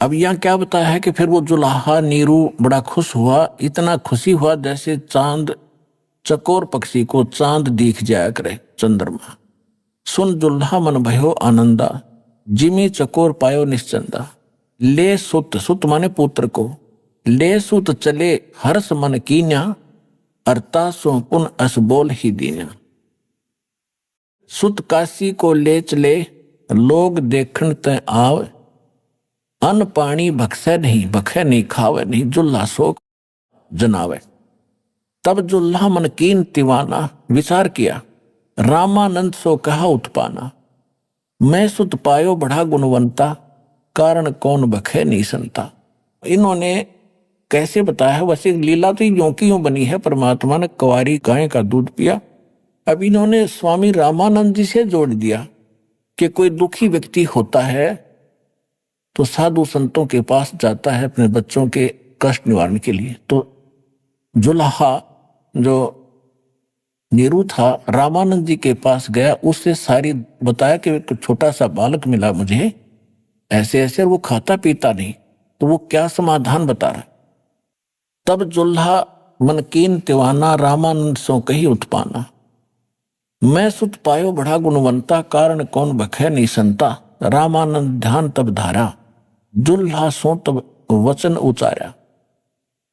अब यहां क्या बताया है कि फिर वो जुलाहा नीरू बड़ा खुश हुआ, इतना खुशी हुआ जैसे चांद, चकोर पक्षी को चांद दिख जाया करे, चंद्रमा। सुन जुल्हा मन भयो आनंदा, जिमी चकोर पायो निश्चंदा। ले सुत, सुत माने पुत्र को, ले सुत चले हर्ष मन कीन्या, अरता सो पुन अस बोल ही दीन्या। सुत काशी को ले चले, लोग देखण ते आव, अन्न पानी भक्से नहीं, भखे नहीं, खावे नहीं, जुल्हा सो जनावे। तब जुल्हा मन कीन तिवाना, विचार किया, रामानंद सो कहा उत्पाना। मैं सुत पायो बड़ा गुणवंता, कारण कौन बखे नहीं संता। इन्होंने कैसे बताया है, वैसे लीला तो यूं की यूं बनी है। परमात्मा ने कुंवारी गाय का दूध पिया। अब इन्होंने स्वामी रामानंद जी से जोड़ दिया कि कोई दुखी व्यक्ति होता है तो साधु संतों के पास जाता है अपने बच्चों के कष्ट निवारण के लिए। तो जुल्हा जो नीरू था रामानंद जी के पास गया, उससे सारी बताया कि एक छोटा सा बालक मिला मुझे, ऐसे ऐसे, वो खाता पीता नहीं, तो वो क्या समाधान बता रहा। तब जुल्हा मन कीन तिवाना, रामानंद सो कही उत्पाना। मैं सुत पायो बड़ा गुणवंता, कारण कौन बखे नहीं संता। रामानंद ध्यान तब धारा, जुल्हा सो तब वचन उचारा।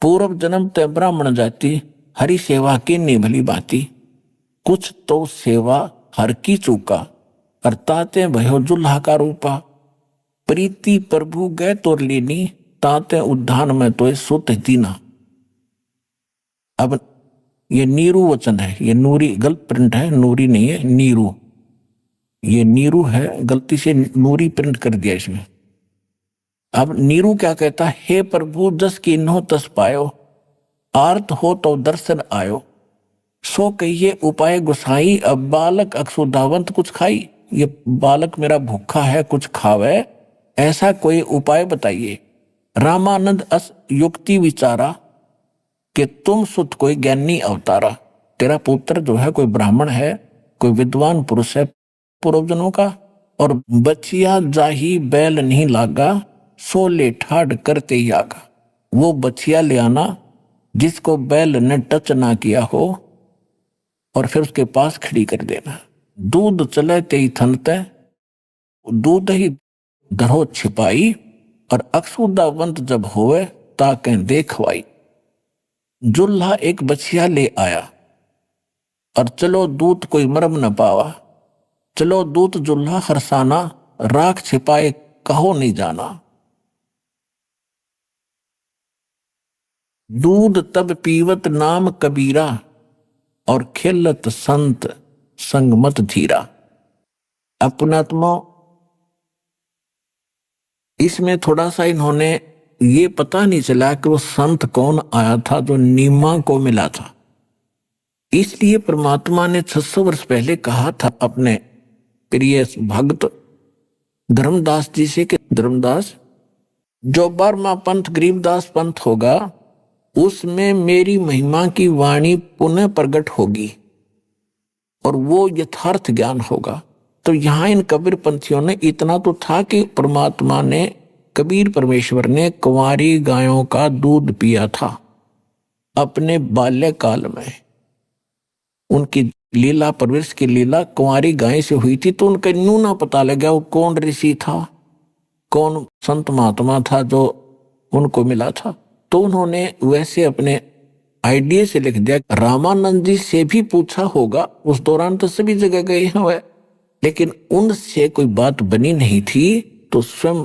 पूर्व जन्म ते ब्राह्मण जाति, हरि सेवा की निभली बाती। कुछ तो सेवा हर की चूका, अर्थाते भयो जुल्हा का रूपा। प्रीति प्रभु गए तोर लेनी, ताते उद्धान में तो सुत दीना। अब ये नीरू वचन है, ये नूरी गलत प्रिंट है, नूरी नहीं है, नीरू। ये नीरू है, गलती से नूरी प्रिंट कर दिया इसमें। अब नीरू क्या कहता है, हे प्रभु जस कीन्हो तस पायो, आर्त हो तो दर्शन आयो। सो कहिए उपाय गुसाई, अब बालक अक्षुधावंत कुछ खाई। ये बालक मेरा भूखा है, कुछ खावे, ऐसा कोई उपाय बताइए। रामानंद अस युक्ति विचारा, कि तुम सुत कोई ज्ञानी अवतारा। तेरा पुत्र जो है कोई ब्राह्मण है, कोई विद्वान पुरुष है पूर्व जन्मों का, और बचिया जाही बैल नहीं लागा, सो ले ठाड़ करते ही आगा। वो बचिया ले आना जिसको बैल ने टच ना किया हो, और फिर उसके पास खड़ी कर देना। दूध चले ते ही थनते, दूध ही धरो छिपाई, और अक्षुदावंत जब होवे ताके देखवाई। जुल्हा एक बछिया ले आया, और चलो दूत कोई मरम न पावा। चलो दूत जुल्हा हरसाना, राख छिपाए कहो नहीं जाना। दूध तब पीवत नाम कबीरा, और खिलत संत संगमत धीरा। अपनात्मा इसमें थोड़ा सा इन्होंने ये पता नहीं चला कि वो संत कौन आया था जो नीमा को मिला था। इसलिए परमात्मा ने 600 वर्ष पहले कहा था अपने प्रिय भक्त धर्मदास जी से कि धर्मदास, जो 12वां पंथ गरीबदास पंथ होगा उसमें मेरी महिमा की वाणी पुनः प्रकट होगी और वो यथार्थ ज्ञान होगा। तो यहां इन कबीर पंथियों ने इतना तो था कि परमात्मा ने, कबीर परमेश्वर ने कुंवारी गायों का दूध पिया था अपने बाल्यकाल में। उनकी लीला, परवरिश की लीला कुंवारी गाय से हुई थी। तो उनका यूं ना पता लगा वो कौन ऋषि था, कौन संत महात्मा था जो उनको मिला था। तो उन्होंने वैसे अपने आइडिया से लिख दिया। रामानंद जी से भी पूछा होगा, उस दौरान तो सभी जगह गए हैं, लेकिन उनसे कोई बात बनी नहीं थी, तो स्वयं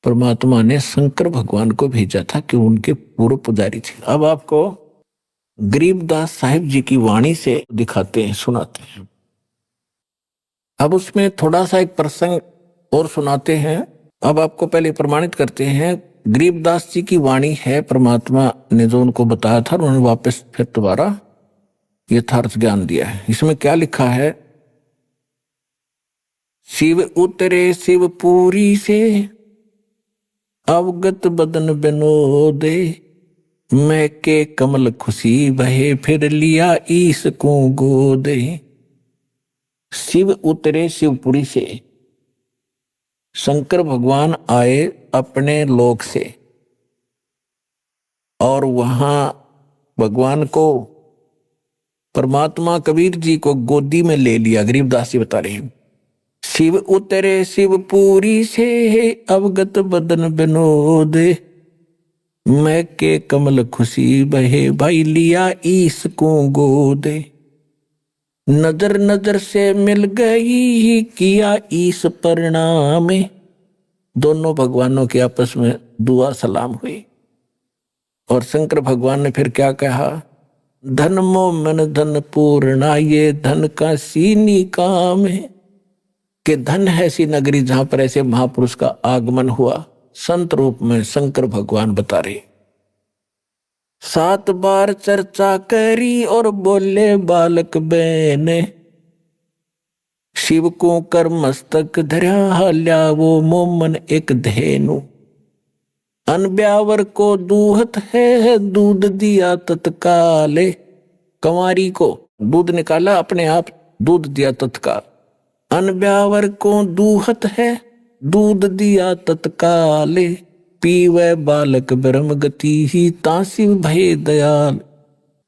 परमात्मा ने शंकर भगवान को भेजा था कि उनके पूर्व पुजारी थे। अब आपको गरीबदास साहिब जी की वाणी से दिखाते हैं, सुनाते हैं। अब उसमें थोड़ा सा एक प्रसंग और सुनाते हैं। अब आपको पहले प्रमाणित करते हैं, गरीबदास जी की वाणी है, परमात्मा ने जो उनको बताया था, उन्होंने वापस फिर दोबारा यथार्थ ज्ञान दिया है। इसमें क्या लिखा है? शिव उतरे शिवपुरी से, अवगत बदन बिनोदे, मैं के कमल खुशी बहे, फिर लिया ईस को गोदे। शिव उतरे शिवपुरी से, शंकर भगवान आए अपने लोक से और वहां भगवान को परमात्मा कबीर जी को गोदी में ले लिया। गरीबदास जी बता रहे हैं, शिव उतरे शिवपुरी से, अवगत बदन बिनोद, मैं के कमल खुशी बहे, भाई लिया ईस को गोदे। नजर नजर से मिल गई, किया ईस परिणाम। दोनों भगवानों के आपस में दुआ सलाम हुई और शंकर भगवान ने फिर क्या कहा? धन मोमन धन पूर्णा, ये धन का सीनी काम है। कि धन है ऐसी नगरी जहां पर ऐसे महापुरुष का आगमन हुआ। संत रूप में शंकर भगवान बता रहे। 7 बार चर्चा करी और बोले बालक बहने, शिव को कर मस्तक धर्या, ल्या वो मोमन एक धेनु। अनब्यावर को दूहत है, दूध दिया तत्काले। कंवारी को दूध निकाला अपने आप, दूध दिया तत्काल। अनब्यावर को दूहत है, दूध दिया तत्काले। पीवे बालक ब्रह्म गति ही, तासिव भय दयाल।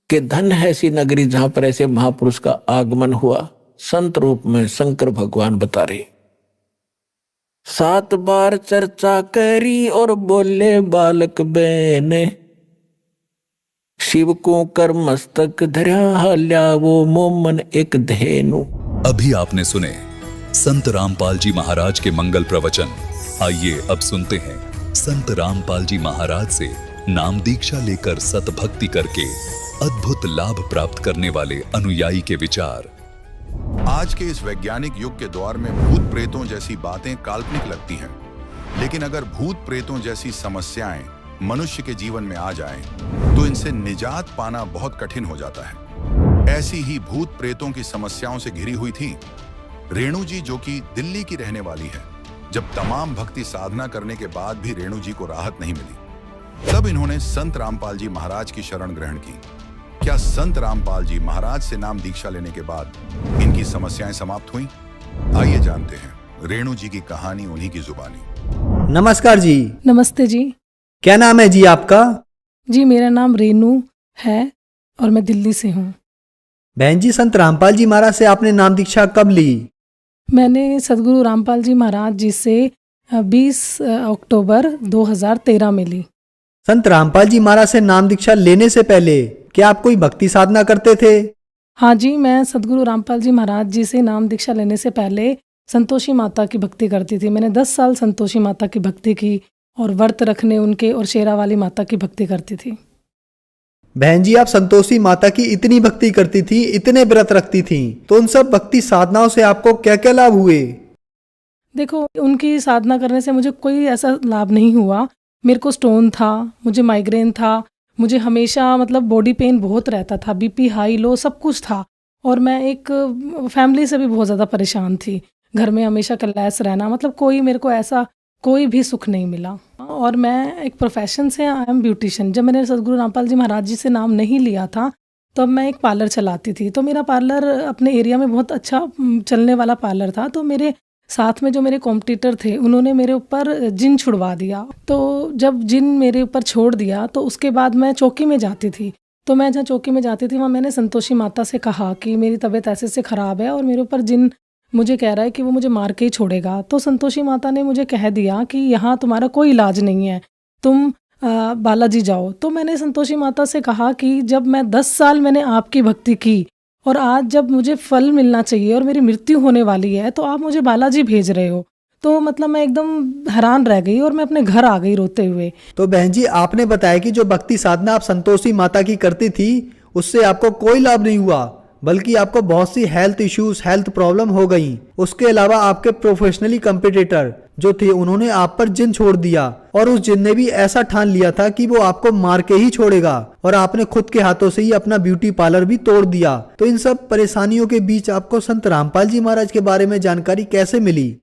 के धन है ऐसी नगरी जहां पर ऐसे महापुरुष का आगमन हुआ। संत रूप में शंकर भगवान बता रहे। 7 बार चर्चा करी और बोले बालक बहने, शिव को कर मस्तक धर्या, ल्या वो मोमन एक धेनु। अभी आपने सुने संत रामपाल जी महाराज के मंगल प्रवचन। आइए अब सुनते हैं संत रामपाल जी महाराज से नाम दीक्षा लेकर सतभक्ति करके अद्भुत लाभ प्राप्त करने वाले अनुयायी के विचार। आज के इस वैज्ञानिक युग के दौर में भूत प्रेतों जैसी बातें काल्पनिक लगती हैं, लेकिन अगर भूत प्रेतों जैसी समस्याएं मनुष्य के जीवन में आ जाएं, तो इनसे निजात पाना बहुत कठिन हो जाता है। ऐसी ही भूत प्रेतों की समस्याओं से घिरी हुई थी रेणु जी, जो कि दिल्ली की रहने वाली है। जब तमाम भक्ति साधना करने के बाद भी रेणु जी को राहत नहीं मिली, तब इन्होंने संत रामपाल जी महाराज की शरण ग्रहण की। क्या संत रामपाल जी महाराज से नाम दीक्षा लेने के बाद इनकी समस्याएं समाप्त हुई? आइए जानते हैं रेणु जी की कहानी उन्हीं की जुबानी। नमस्कार जी। नमस्ते जी। क्या नाम है जी आपका? जी मेरा नाम रेणु है और मैं दिल्ली से हूँ। बहन जी, संत रामपाल जी महाराज से आपने नाम दीक्षा कब ली? मैंने सदगुरु रामपाल जी महाराज जी से 20 अक्टूबर 2013 में ली। संत रामपाल जी महाराज से नाम दीक्षा लेने से पहले क्या आप कोई भक्ति साधना करते थे? हाँ जी, मैं सदगुरु रामपाल जी महाराज जी से नाम दीक्षा लेने से पहले संतोषी माता की भक्ति करती थी। मैंने 10 साल संतोषी माता की भक्ति की और व्रत रखने उनके और शेरा वाली माता की भक्ति करती थी। बहन जी, आप संतोषी माता की इतनी भक्ति करती थी, इतने व्रत रखती थी, तो उन सब भक्ति साधनाओं से आपको क्या क्या लाभ हुए? देखो, उनकी साधना करने से मुझे कोई ऐसा लाभ नहीं हुआ। मेरे को स्टोन था, मुझे माइग्रेन था, मुझे हमेशा मतलब बॉडी पेन बहुत रहता था, बीपी हाई लो सब कुछ था। और मैं एक फैमिली से भी बहुत ज़्यादा परेशान थी। घर में हमेशा क्लैश रहना, मतलब कोई मेरे को ऐसा कोई भी सुख नहीं मिला। और मैं एक प्रोफेशन से आई एम ब्यूटिशियन। जब मैंने सदगुरु रामपाल जी महाराज जी से नाम नहीं लिया था, तब मैं एक पार्लर चलाती थी। तो मेरा पार्लर अपने एरिया में बहुत अच्छा चलने वाला पार्लर था। तो मेरे साथ में जो मेरे कॉम्पिटिटर थे, उन्होंने मेरे ऊपर जिन छुड़वा दिया। तो जब जिन मेरे ऊपर छोड़ दिया, तो उसके बाद मैं चौकी में जाती थी। तो मैं जहाँ चौकी में जाती थी, वहाँ मैंने संतोषी माता से कहा कि मेरी तबीयत ऐसे से ख़राब है और मेरे ऊपर जिन मुझे कह रहा है कि वो मुझे मार के ही छोड़ेगा। तो संतोषी माता ने मुझे कह दिया कि यहाँ तुम्हारा कोई इलाज नहीं है, तुम बालाजी जाओ। तो मैंने संतोषी माता से कहा कि जब मैं 10 साल मैंने आपकी भक्ति की और आज जब मुझे फल मिलना चाहिए और मेरी मृत्यु होने वाली है, तो आप मुझे बालाजी भेज रहे हो। तो मतलब मैं एकदम हैरान रह गई और मैं अपने घर आ गई रोते हुए। तो बहन जी, आपने बताया कि जो भक्ति साधना आप संतोषी माता की करती थी उससे आपको कोई लाभ नहीं हुआ, बल्कि आपको बहुत सी हेल्थ इश्यूज, हेल्थ प्रॉब्लम हो गई। उसके अलावा आपके प्रोफेशनली कंपटीटर जो थे उन्होंने आप पर जिन छोड़ दिया और उस जिन ने भी ऐसा ठान लिया था कि वो आपको मार के ही छोड़ेगा, और आपने खुद के हाथों से ही अपना ब्यूटी पार्लर भी तोड़ दिया। तो इन सब परेशानियों के बीच आपको संत रामपाल जी महाराज के बारे में जानकारी कैसे मिली?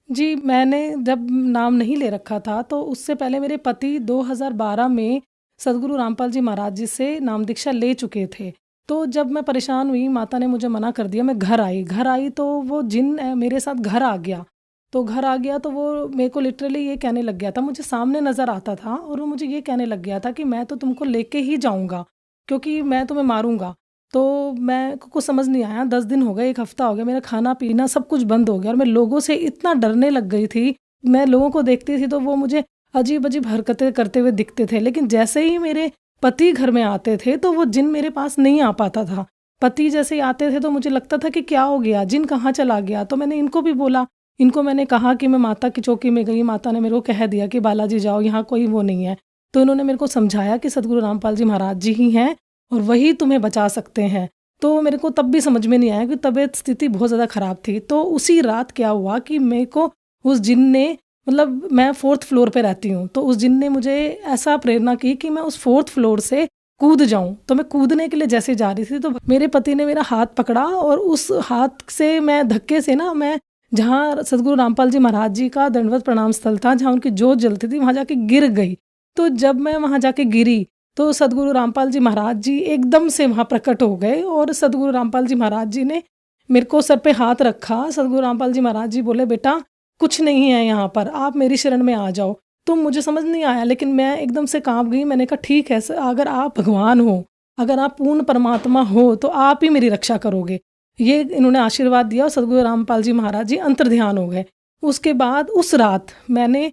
जी, मैंने जब नाम नहीं ले रखा था तो उससे पहले मेरे पति 2012 में सदगुरु रामपाल जी महाराज जी से नाम दीक्षा ले चुके थे। तो जब मैं परेशान हुई, माता ने मुझे मना कर दिया, मैं घर आई तो वो जिन मेरे साथ घर आ गया। तो घर आ गया तो वो मेरे को लिटरली ये कहने लग गया था, मुझे सामने नज़र आता था और वो मुझे ये कहने लग गया था कि मैं तो तुमको लेके ही जाऊंगा क्योंकि मैं तुम्हें मारूंगा। तो मैं को कुछ समझ नहीं आया। 10 दिन हो गए, 1 हफ्ता हो गया, मेरा खाना पीना सब कुछ बंद हो गया और मैं लोगों से इतना डरने लग गई थी। मैं लोगों को देखती थी तो वो मुझे अजीब अजीब हरकतें करते हुए दिखते थे, लेकिन जैसे ही मेरे पति घर में आते थे तो वो जिन मेरे पास नहीं आ पाता था। पति जैसे ही आते थे तो मुझे लगता था कि क्या हो गया, जिन कहाँ चला गया। तो मैंने इनको भी बोला, इनको मैंने कहा कि मैं माता की चौकी में गई, माता ने मेरे को कह दिया कि बालाजी जाओ, यहाँ कोई वो नहीं है। तो इन्होंने मेरे को समझाया कि सदगुरु रामपाल जी महाराज जी ही हैं और वही तुम्हें बचा सकते हैं। तो मेरे को तब भी समझ में नहीं आया कि तबीयत स्थिति बहुत ज़्यादा ख़राब थी। तो उसी रात क्या हुआ कि मेरे को उस जिन ने, मतलब मैं 4th फ्लोर पे रहती हूँ, तो उस जिन ने मुझे ऐसा प्रेरणा की कि मैं उस 4th फ्लोर से कूद जाऊं। तो मैं कूदने के लिए जैसे जा रही थी तो मेरे पति ने मेरा हाथ पकड़ा और उस हाथ से मैं धक्के से ना, मैं जहाँ सदगुरु रामपाल जी महाराज जी का दंडवत प्रणाम स्थल था, जहाँ उनकी जोत जलती थी, वहाँ जाके गिर गई। तो जब मैं वहाँ जाके गिरी तो सदगुरु रामपाल जी महाराज जी एकदम से वहाँ प्रकट हो गए और सदगुरु रामपाल जी महाराज जी ने मेरे को सर पे हाथ रखा। सदगुरु रामपाल जी महाराज जी बोले, बेटा कुछ नहीं है यहाँ पर, आप मेरी शरण में आ जाओ। तो मुझे समझ नहीं आया, लेकिन मैं एकदम से कांप गई। मैंने कहा ठीक है सर, अगर आप भगवान हो, अगर आप पूर्ण परमात्मा हो तो आप ही मेरी रक्षा करोगे। ये इन्होंने आशीर्वाद दिया और सदगुरु रामपाल जी महाराज जी अंतर्ध्यान हो गए। उसके बाद उस रात मैंने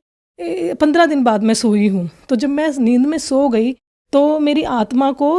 15 दिन बाद मैं सोई हूँ। तो जब मैं नींद में सो गई तो मेरी आत्मा को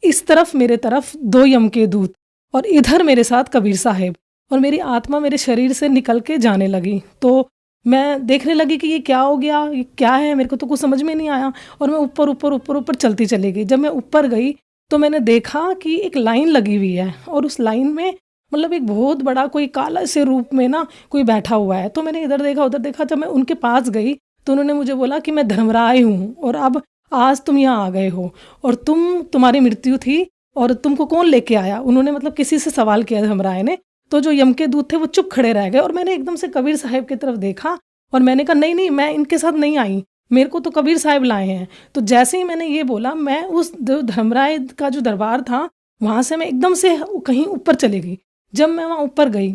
इस तरफ मेरे तरफ 2 यम के दूत और इधर मेरे साथ कबीर साहिब, और मेरी आत्मा मेरे शरीर से निकल के जाने लगी। तो मैं देखने लगी कि ये क्या हो गया, ये क्या है, मेरे को तो कुछ समझ में नहीं आया और मैं ऊपर ऊपर ऊपर ऊपर चलती चली गई। जब मैं ऊपर गई तो मैंने देखा कि एक लाइन लगी हुई है और उस लाइन में मतलब एक बहुत बड़ा कोई काला से रूप में ना कोई बैठा हुआ है। तो मैंने इधर देखा उधर देखा। जब मैं उनके पास गई तो उन्होंने मुझे बोला कि मैं धर्मराय हूँ और अब आज तुम यहाँ आ गए हो और तुम्हारी मृत्यु थी और तुमको कौन लेके आया। उन्होंने मतलब किसी से सवाल किया धर्मराय ने। तो जो यम के दूत थे वो चुप खड़े रह गए और मैंने एकदम से कबीर साहिब की तरफ देखा और मैंने कहा नहीं नहीं, मैं इनके साथ नहीं आई, मेरे को तो कबीर साहिब लाए हैं। तो जैसे ही मैंने ये बोला, मैं उस धर्मराय का जो दरबार था वहाँ से मैं एकदम से कहीं ऊपर चली गई। जब मैं वहाँ ऊपर गई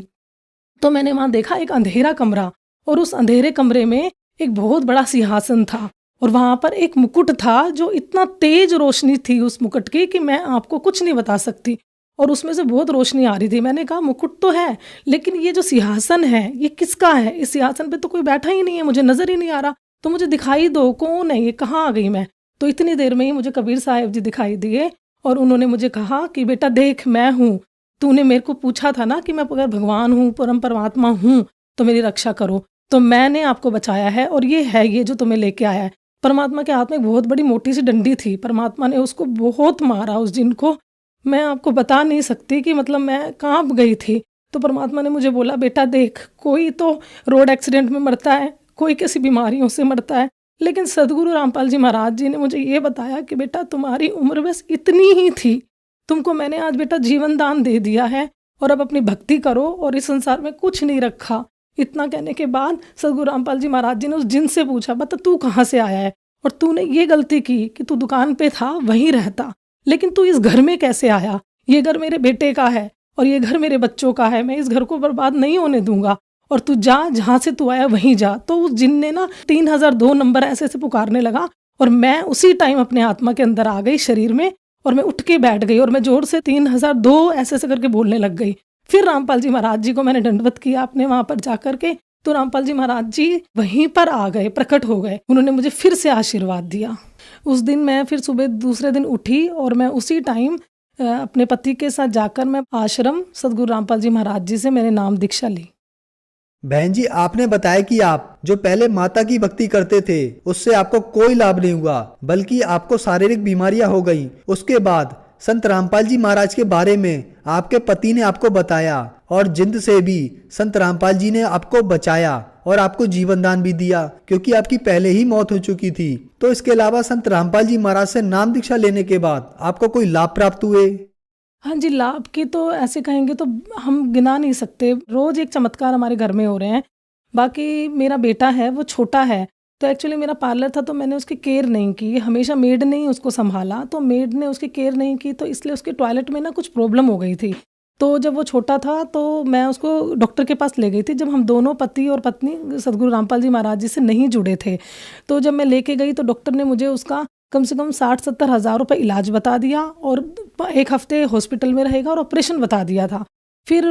तो मैंने वहाँ देखा एक अंधेरा कमरा और उस अंधेरे कमरे में एक बहुत बड़ा सिंहासन था और वहाँ पर एक मुकुट था जो इतना तेज रोशनी थी उस मुकुट की कि मैं आपको कुछ नहीं बता सकती, और उसमें से बहुत रोशनी आ रही थी। मैंने कहा मुकुट तो है, लेकिन ये जो सिंहासन है ये किसका है? इस सिंहासन पे तो कोई बैठा ही नहीं है, मुझे नजर ही नहीं आ रहा, तो मुझे दिखाई दो, कौन है ये, कहाँ आ गई मैं? तो इतनी देर में ही मुझे कबीर साहिब जी दिखाई दिए और उन्होंने मुझे कहा कि बेटा देख, मैं हूँ, तूने मेरे को पूछा था ना कि मैं अगर भगवान हूँ, परम परमात्मा हूँ तो मेरी रक्षा करो, तो मैंने आपको बचाया है और ये है ये जो तुम्हें लेके आया है। परमात्मा के हाथ में एक बहुत बड़ी मोटी सी डंडी थी, परमात्मा ने उसको बहुत मारा उस जिन को। मैं आपको बता नहीं सकती कि मतलब मैं कांप गई थी। तो परमात्मा ने मुझे बोला, बेटा देख, कोई तो रोड एक्सीडेंट में मरता है, कोई किसी बीमारियों से मरता है, लेकिन सदगुरु रामपाल जी महाराज जी ने मुझे ये बताया कि बेटा तुम्हारी उम्र बस इतनी ही थी, तुमको मैंने आज बेटा जीवन दान दे दिया है और अब अपनी भक्ति करो और इस संसार में कुछ नहीं रखा। इतना कहने के बाद सदगुरु रामपाल जी महाराज जी ने उस जिन से पूछा, बता तू कहाँ से आया है और तूने ये गलती की कि तू दुकान पे था वहीं रहता, लेकिन तू इस घर में कैसे आया? ये घर मेरे बेटे का है और ये घर मेरे बच्चों का है, मैं इस घर को बर्बाद नहीं होने दूंगा और तू जा, जहाँ से तू आया वहीं जा। तो उस जिन ने ना 3002 नंबर ऐसे ऐसे पुकारने लगा और मैं उसी टाइम अपने आत्मा के अंदर आ गई शरीर में और मैं उठ के बैठ गई और मैं जोर से 3002 ऐसे ऐसे करके बोलने लग गई। फिर रामपाल जी महाराज जी को मैंने दंडवत किया अपने वहां पर जाकर के, तो रामपाल जी महाराज जी वहीं पर आ गए, प्रकट हो गए। उन्होंने मुझे फिर से आशीर्वाद दिया। उस दिन मैं फिर सुबह दूसरे दिन उठी और मैं उसी टाइम अपने पति के साथ जाकर मैं आश्रम सदगुरु रामपाल जी महाराज जी से मैंने नाम दीक्षा ली। बहन जी, आपने बताया कि आप जो पहले माता की भक्ति करते थे उससे आपको कोई लाभ नहीं हुआ, बल्कि आपको शारीरिक बीमारियां हो गई। उसके बाद संत रामपाल जी महाराज के बारे में आपके पति ने आपको बताया और जिंद से भी संत रामपाल जी ने आपको बचाया और आपको जीवन दान भी दिया, क्योंकि आपकी पहले ही मौत हो चुकी थी। तो इसके अलावा संत रामपाल जी महाराज से नाम दीक्षा लेने के बाद आपको कोई लाभ प्राप्त हुए? हाँ जी, लाभ की तो ऐसे कहेंगे तो हम गिना नहीं सकते, रोज एक चमत्कार हमारे घर में हो रहे हैं। बाकी मेरा बेटा है वो छोटा है, तो एक्चुअली मेरा पार्लर था तो मैंने उसकी केयर नहीं की, हमेशा मेड ने ही उसको संभाला, तो मेड ने उसकी केयर नहीं की तो इसलिए उसके टॉयलेट में ना कुछ प्रॉब्लम हो गई थी। तो जब वो छोटा था तो मैं उसको डॉक्टर के पास ले गई थी, जब हम दोनों पति और पत्नी सदगुरु रामपाल जी महाराज जी से नहीं जुड़े थे। तो जब मैं लेके गई तो डॉक्टर ने मुझे उसका कम से कम 60-70 हज़ार रुपये इलाज बता दिया और 1 हफ्ते हॉस्पिटल में रहेगा और ऑपरेशन बता दिया था। फिर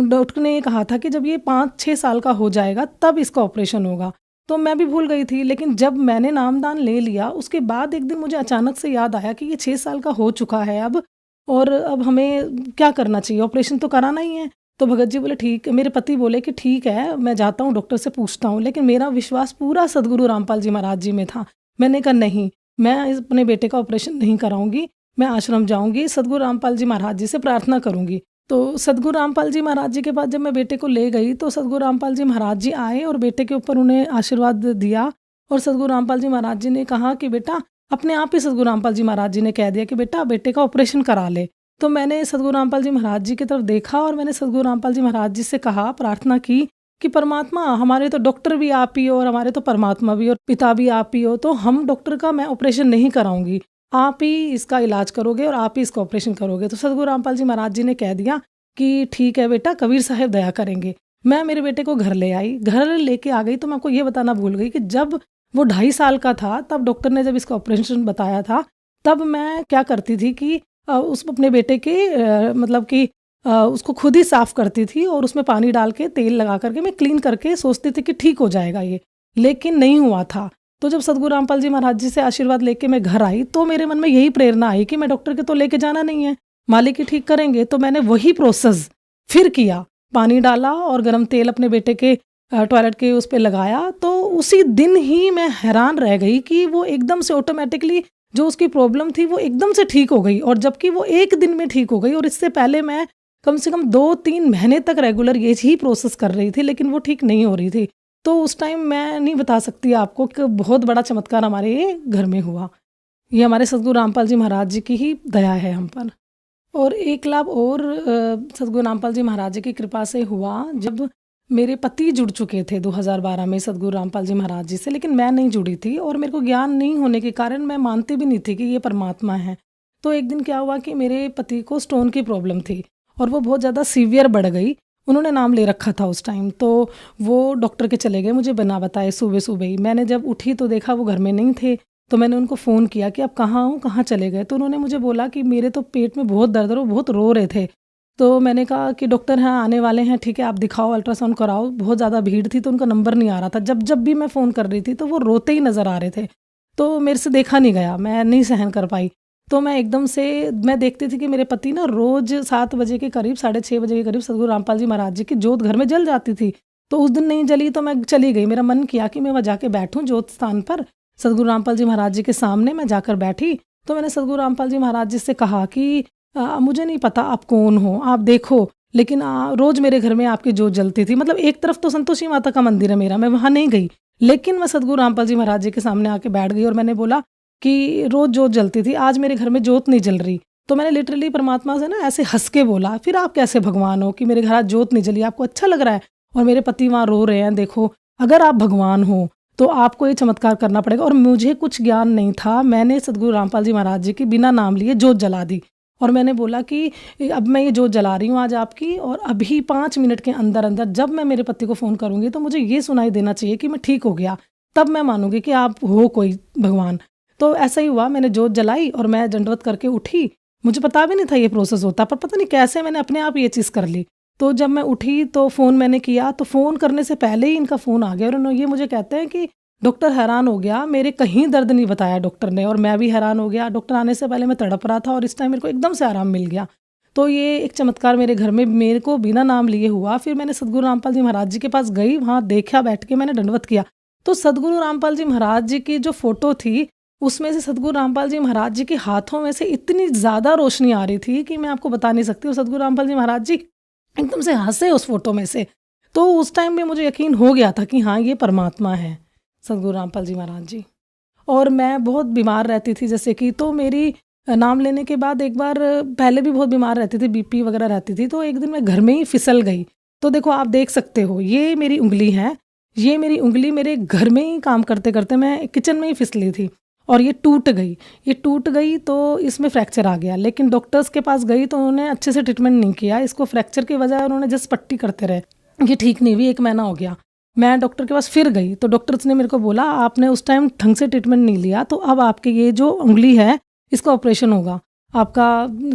डॉक्टर ने ये कहा था कि जब ये 5-6 साल का हो जाएगा तब इसका ऑपरेशन होगा। तो मैं भी भूल गई थी, लेकिन जब मैंने नामदान ले लिया उसके बाद एक दिन मुझे अचानक से याद आया कि ये 6 साल का हो चुका है अब, और अब हमें क्या करना चाहिए, ऑपरेशन तो कराना ही है। तो भगत जी बोले ठीक, मेरे पति बोले कि ठीक है मैं जाता हूँ डॉक्टर से पूछता हूँ, लेकिन मेरा विश्वास पूरा सदगुरु रामपाल जी महाराज जी में था। मैंने कहा नहीं, मैं अपने बेटे का ऑपरेशन नहीं कराऊंगी, मैं आश्रम जाऊंगी, सदगुरु रामपाल जी महाराज जी से प्रार्थना करूंगी। तो सदगुरु रामपाल जी महाराज जी के पास जब मैं बेटे को ले गई तो सदगुरु रामपाल जी महाराज जी आए और बेटे के ऊपर उन्हें आशीर्वाद दिया, और सदगुरु रामपाल जी महाराज जी ने कहा कि बेटा, अपने आप ही सदगुरु रामपाल जी महाराज जी ने कह दिया कि बेटा बेटे का ऑपरेशन करा ले। तो मैंने सदगुरु रामपाल जी महाराज जी की तरफ देखा और मैंने सदगुरु रामपाल जी महाराज जी से कहा, प्रार्थना की कि परमात्मा, हमारे तो डॉक्टर भी आप ही हो और हमारे तो परमात्मा भी और पिता भी आप ही हो, तो हम डॉक्टर का मैं ऑपरेशन नहीं कराऊंगी, आप ही इसका इलाज करोगे और आप ही इसका ऑपरेशन करोगे। तो सदगुरु रामपाल जी महाराज जी ने कह दिया कि ठीक है बेटा, कबीर साहब दया करेंगे। मैं मेरे बेटे को घर ले आई, घर लेके आ गई तो मैं आपको ये बताना भूल गई कि जब वो 2.5 साल का था तब डॉक्टर ने जब इसका ऑपरेशन बताया था, तब मैं क्या करती थी कि उस अपने बेटे के मतलब कि उसको खुद ही साफ करती थी और उसमें पानी डाल के तेल लगा करके मैं क्लीन करके सोचती थी कि ठीक हो जाएगा ये, लेकिन नहीं हुआ था। तो जब सदगुरु रामपाल जी महाराज जी से आशीर्वाद लेके मैं घर आई तो मेरे मन में यही प्रेरणा आई कि मैं डॉक्टर के तो लेके जाना नहीं है, मालिक ही ठीक करेंगे। तो मैंने वही प्रोसेस फिर किया, पानी डाला और गर्म तेल अपने बेटे के टॉयलेट के उस पर लगाया। तो उसी दिन ही मैं हैरान रह गई कि वो एकदम से ऑटोमेटिकली जो उसकी प्रॉब्लम थी वो एकदम से ठीक हो गई, और जबकि वो 1 दिन में ठीक हो गई। और इससे पहले मैं कम से कम 2-3 महीने तक रेगुलर ये ही प्रोसेस कर रही थी, लेकिन वो ठीक नहीं हो रही थी। तो उस टाइम मैं नहीं बता सकती आपको कि बहुत बड़ा चमत्कार हमारे घर में हुआ। ये हमारे सदगुरु रामपाल जी महाराज जी की ही दया है हम पर। और एक लाभ और सदगुरु रामपाल जी महाराज जी की कृपा से हुआ, जब मेरे पति जुड़ चुके थे 2012 में सदगुरु रामपाल जी महाराज जी से, लेकिन मैं नहीं जुड़ी थी और मेरे को ज्ञान नहीं होने के कारण मैं मानती भी नहीं थी कि ये परमात्मा है। तो एक दिन क्या हुआ कि मेरे पति को स्टोन की प्रॉब्लम थी और वो बहुत ज़्यादा सीवियर बढ़ गई। उन्होंने नाम ले रखा था उस टाइम, तो वो डॉक्टर के चले गए मुझे बिना बताए सुबह सुबह ही। मैंने जब उठी तो देखा वो घर में नहीं थे, तो मैंने उनको फ़ोन किया कि आप कहाँ हो, कहाँ चले गए। तो उन्होंने मुझे बोला कि मेरे तो पेट में बहुत दर्द है, वो बहुत रो रहे थे। तो मैंने कहा कि डॉक्टर हैं आने वाले हैं, ठीक है आप दिखाओ, अल्ट्रासाउंड कराओ। बहुत ज़्यादा भीड़ थी तो उनका नंबर नहीं आ रहा था, जब भी मैं फ़ोन कर रही थी तो वो रोते ही नज़र आ रहे थे। तो मेरे से देखा नहीं गया, मैं नहीं सहन कर पाई। तो मैं एकदम से मैं देखती थी कि मेरे पति ना रोज़ 7 बजे के करीब, 6:30 बजे के करीब सदगुरु रामपाल जी महाराज जी की जोत घर में जल जाती थी। तो उस दिन नहीं जली तो मैं चली गई। मेरा मन किया कि मैं वहाँ जाके बैठूँ जोत स्थान पर, सदगुरु रामपाल जी महाराज जी के सामने मैं जाकर बैठी। तो मैंने सदगुरु रामपाल जी महाराज जी से कहा कि मुझे नहीं पता आप कौन हो, आप देखो, लेकिन रोज़ मेरे घर में आपकी जोत जलती थी। मतलब एक तरफ तो संतोषी माता का मंदिर है मेरा, मैं वहाँ नहीं गई, लेकिन मैं सदगुरु रामपाल जी महाराज जी के सामने आके बैठ गई और मैंने बोला कि रोज़ जोत जलती थी, आज मेरे घर में जोत नहीं जल रही। तो मैंने लिटरली परमात्मा से ना ऐसे हंस के बोला, फिर आप कैसे भगवान हो कि मेरे घर आज जोत नहीं जली, आपको अच्छा लग रहा है और मेरे पति वहाँ रो रहे हैं। देखो अगर आप भगवान हो तो आपको ये चमत्कार करना पड़ेगा। और मुझे कुछ ज्ञान नहीं था, मैंने सदगुरु रामपाल जी महाराज जी की बिना नाम लिए जोत जला दी और मैंने बोला कि अब मैं ये जोत जला रही हूँ आज आपकी, और अभी 5 मिनट के अंदर अंदर जब मैं मेरे पति को फ़ोन करूँगी तो मुझे ये सुनाई देना चाहिए कि मैं ठीक हो गया, तब मैं मानूंगी कि आप हो कोई भगवान। तो ऐसा ही हुआ, मैंने जोत जलाई और मैं दंडवत करके उठी। मुझे पता भी नहीं था ये प्रोसेस होता, पर पता नहीं कैसे मैंने अपने आप ये चीज़ कर ली। तो जब मैं उठी तो फ़ोन मैंने किया, तो फ़ोन करने से पहले ही इनका फ़ोन आ गया और ये मुझे कहते हैं कि डॉक्टर हैरान हो गया, मेरे कहीं दर्द नहीं बताया डॉक्टर ने, और मैं भी हैरान हो गया। डॉक्टर आने से पहले मैं तड़प रहा था और इस टाइम मेरे को एकदम से आराम मिल गया। तो ये एक चमत्कार मेरे घर में मेरे को बिना नाम लिए हुआ। फिर मैंने सदगुरु रामपाल जी महाराज जी के पास गई, वहाँ देखा, बैठ के मैंने दंडवत किया। तो सदगुरु रामपाल जी महाराज जी की जो फोटो थी उसमें से सदगुरु रामपाल जी महाराज जी के हाथों में से इतनी ज़्यादा रोशनी आ रही थी कि मैं आपको बता नहीं सकती। और सदगुरु रामपाल जी महाराज जी एकदम से हंसे उस फोटो में से। तो उस टाइम में मुझे यकीन हो गया था कि हाँ, ये परमात्मा है सदगुरु रामपाल जी महाराज जी। और मैं बहुत बीमार रहती थी जैसे कि, तो मेरी नाम लेने के बाद एक बार, पहले भी बहुत बीमार रहती थी, बीपी वगैरह रहती थी। तो एक दिन मैं घर में ही फिसल गई। तो देखो आप देख सकते हो, ये मेरी उंगली है, ये मेरी उंगली मेरे घर में ही काम करते करते मैं किचन में ही फिसली थी और ये टूट गई। तो इसमें फ्रैक्चर आ गया। लेकिन डॉक्टर्स के पास गई तो उन्होंने अच्छे से ट्रीटमेंट नहीं किया। इसको फ्रैक्चर की वजह उन्होंने जस्ट पट्टी करते रहे, ये ठीक नहीं हुई। 1 महीना हो गया, मैं डॉक्टर के पास फिर गई तो डॉक्टर्स ने मेरे को बोला आपने उस टाइम ढंग से ट्रीटमेंट नहीं लिया, तो अब आपके ये जो उंगली है इसका ऑपरेशन होगा आपका,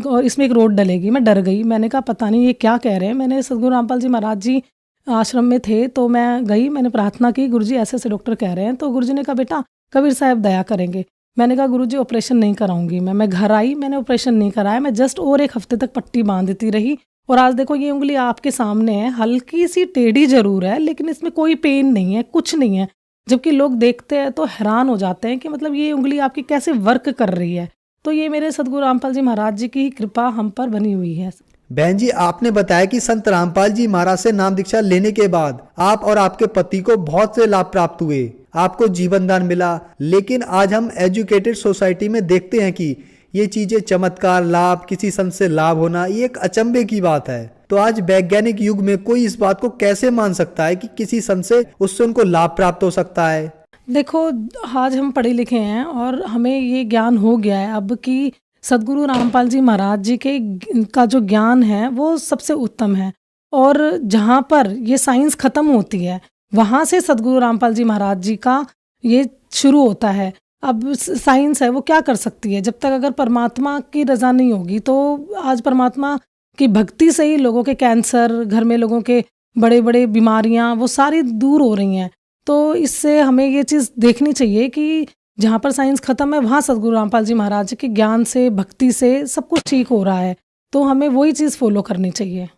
और इसमें एक रोड डलेगी। मैं डर गई, मैंने कहा पता नहीं ये क्या कह रहे हैं। मैंने सदगुरु रामपाल जी महाराज जी आश्रम में थे तो मैं गई, मैंने प्रार्थना की, गुरुजी ऐसे ऐसे डॉक्टर कह रहे हैं। तो गुरुजी ने कहा बेटा कबीर साहब दया करेंगे। मैंने कहा गुरुजी ऑपरेशन नहीं कराऊंगी मैं घर आई, मैंने ऑपरेशन नहीं कराया, मैं जस्ट और 1 हफ्ते तक पट्टी बांधती रही। और आज देखो ये उंगली आपके सामने है, हल्की सी टेढ़ी जरूर है लेकिन इसमें कोई पेन नहीं है, कुछ नहीं है। जबकि लोग देखते हैं तो हैरान हो जाते हैं कि मतलब ये उंगली आपकी कैसे वर्क कर रही है। तो ये मेरे सदगुरु रामपाल जी महाराज जी की कृपा हम पर बनी हुई है। बहन जी, आपने बताया कि संत रामपाल जी महाराज से नाम दीक्षा लेने के बाद आप और आपके पति को बहुत से लाभ प्राप्त हुए, आपको जीवन दान मिला। लेकिन आज हम एजुकेटेड सोसाइटी में देखते हैं कि ये चीजें चमत्कार, लाभ, किसी संत से लाभ होना, ये एक अचंभे की बात है। तो आज वैज्ञानिक युग में कोई इस बात को कैसे मान सकता है कि किसी संत से उससे उनको लाभ प्राप्त हो सकता है? देखो आज हम पढ़े लिखे हैं और हमें ये ज्ञान हो गया है अब कि सदगुरु रामपाल जी महाराज जी के का जो ज्ञान है वो सबसे उत्तम है। और जहाँ पर ये साइंस खत्म होती है वहाँ से सदगुरु रामपाल जी महाराज जी का ये शुरू होता है। अब साइंस है वो क्या कर सकती है, जब तक अगर परमात्मा की रजा नहीं होगी। तो आज परमात्मा की भक्ति से ही लोगों के कैंसर, घर में लोगों के बड़े बड़े बीमारियां वो सारी दूर हो रही हैं। तो इससे हमें ये चीज़ देखनी चाहिए कि जहाँ पर साइंस खत्म है वहाँ सदगुरु रामपाल जी महाराज के ज्ञान से, भक्ति से सब कुछ ठीक हो रहा है। तो हमें वही चीज़ फॉलो करनी चाहिए।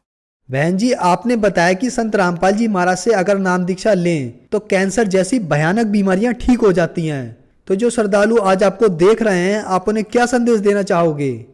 बहन जी, आपने बताया कि संत रामपाल जी महाराज से अगर नाम दीक्षा लें तो कैंसर जैसी भयानक बीमारियां ठीक हो जाती हैं। तो जो श्रद्धालु आज आपको देख रहे हैं, आप उन्हें क्या संदेश देना चाहोगे?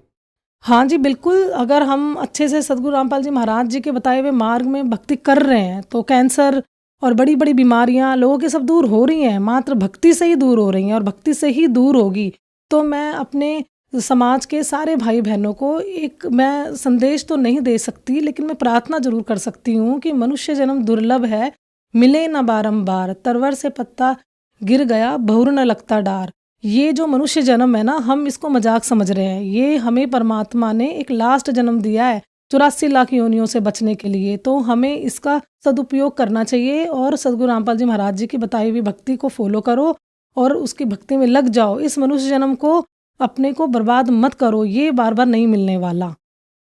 हाँ जी बिल्कुल, अगर हम अच्छे से सदगुरु रामपाल जी महाराज जी के बताए हुए मार्ग में भक्ति कर रहे हैं तो कैंसर और बड़ी बड़ी बीमारियां लोगों की सब दूर हो रही हैं, मात्र भक्ति से ही दूर हो रही हैं और भक्ति से ही दूर होगी। तो मैं अपने समाज के सारे भाई बहनों को एक मैं संदेश तो नहीं दे सकती लेकिन मैं प्रार्थना जरूर कर सकती हूँ कि मनुष्य जन्म दुर्लभ है, मिले न बारंबार, तरवर से पत्ता गिर गया बहुर न लगता डार। ये जो मनुष्य जन्म है ना, हम इसको मजाक समझ रहे हैं, ये हमें परमात्मा ने एक लास्ट जन्म दिया है 84 लाख योनियों से बचने के लिए। तो हमें इसका सदुपयोग करना चाहिए और सदगुरु रामपाल जी महाराज जी की बताई हुई भक्ति को फॉलो करो और उसकी भक्ति में लग जाओ। इस मनुष्य जन्म को अपने को बर्बाद मत करो, ये बार बार नहीं मिलने वाला।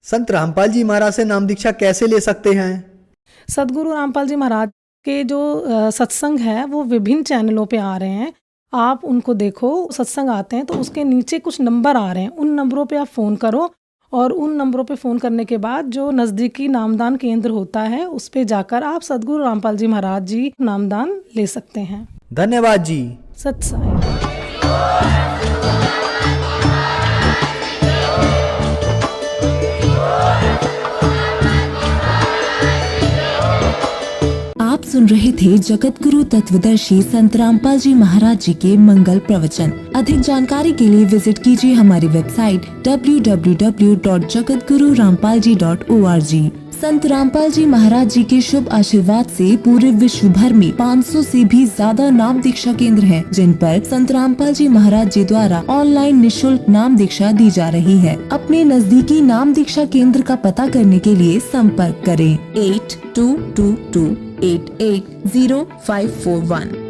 संत रामपाल जी महाराज से नाम दीक्षा कैसे ले सकते हैं? सदगुरु रामपाल जी महाराज के जो सत्संग है वो विभिन्न चैनलों पे आ रहे हैं, आप उनको देखो। सत्संग आते हैं तो उसके नीचे कुछ नंबर आ रहे हैं, उन नंबरों पे आप फ़ोन करो और उन नंबरों पे फ़ोन करने के बाद जो नज़दीकी नामदान केंद्र होता है उस पे जाकर आप सदगुरु रामपाल जी महाराज जी नामदान ले सकते हैं। धन्यवाद जी। सत साई। आप सुन रहे थे जगत गुरु तत्वदर्शी संत रामपाल जी महाराज जी के मंगल प्रवचन। अधिक जानकारी के लिए विजिट कीजिए हमारी वेबसाइट www.jagatgururampalji.org। संत रामपाल जी महाराज जी के शुभ आशीर्वाद से पूरे विश्व भर में 500 से भी ज्यादा नाम दीक्षा केंद्र हैं, जिन पर संत रामपाल जी महाराज जी द्वारा ऑनलाइन निशुल्क नाम दीक्षा दी जा रही है। अपने नजदीकी नाम दीक्षा केंद्र का पता करने के लिए संपर्क करें 8222880541।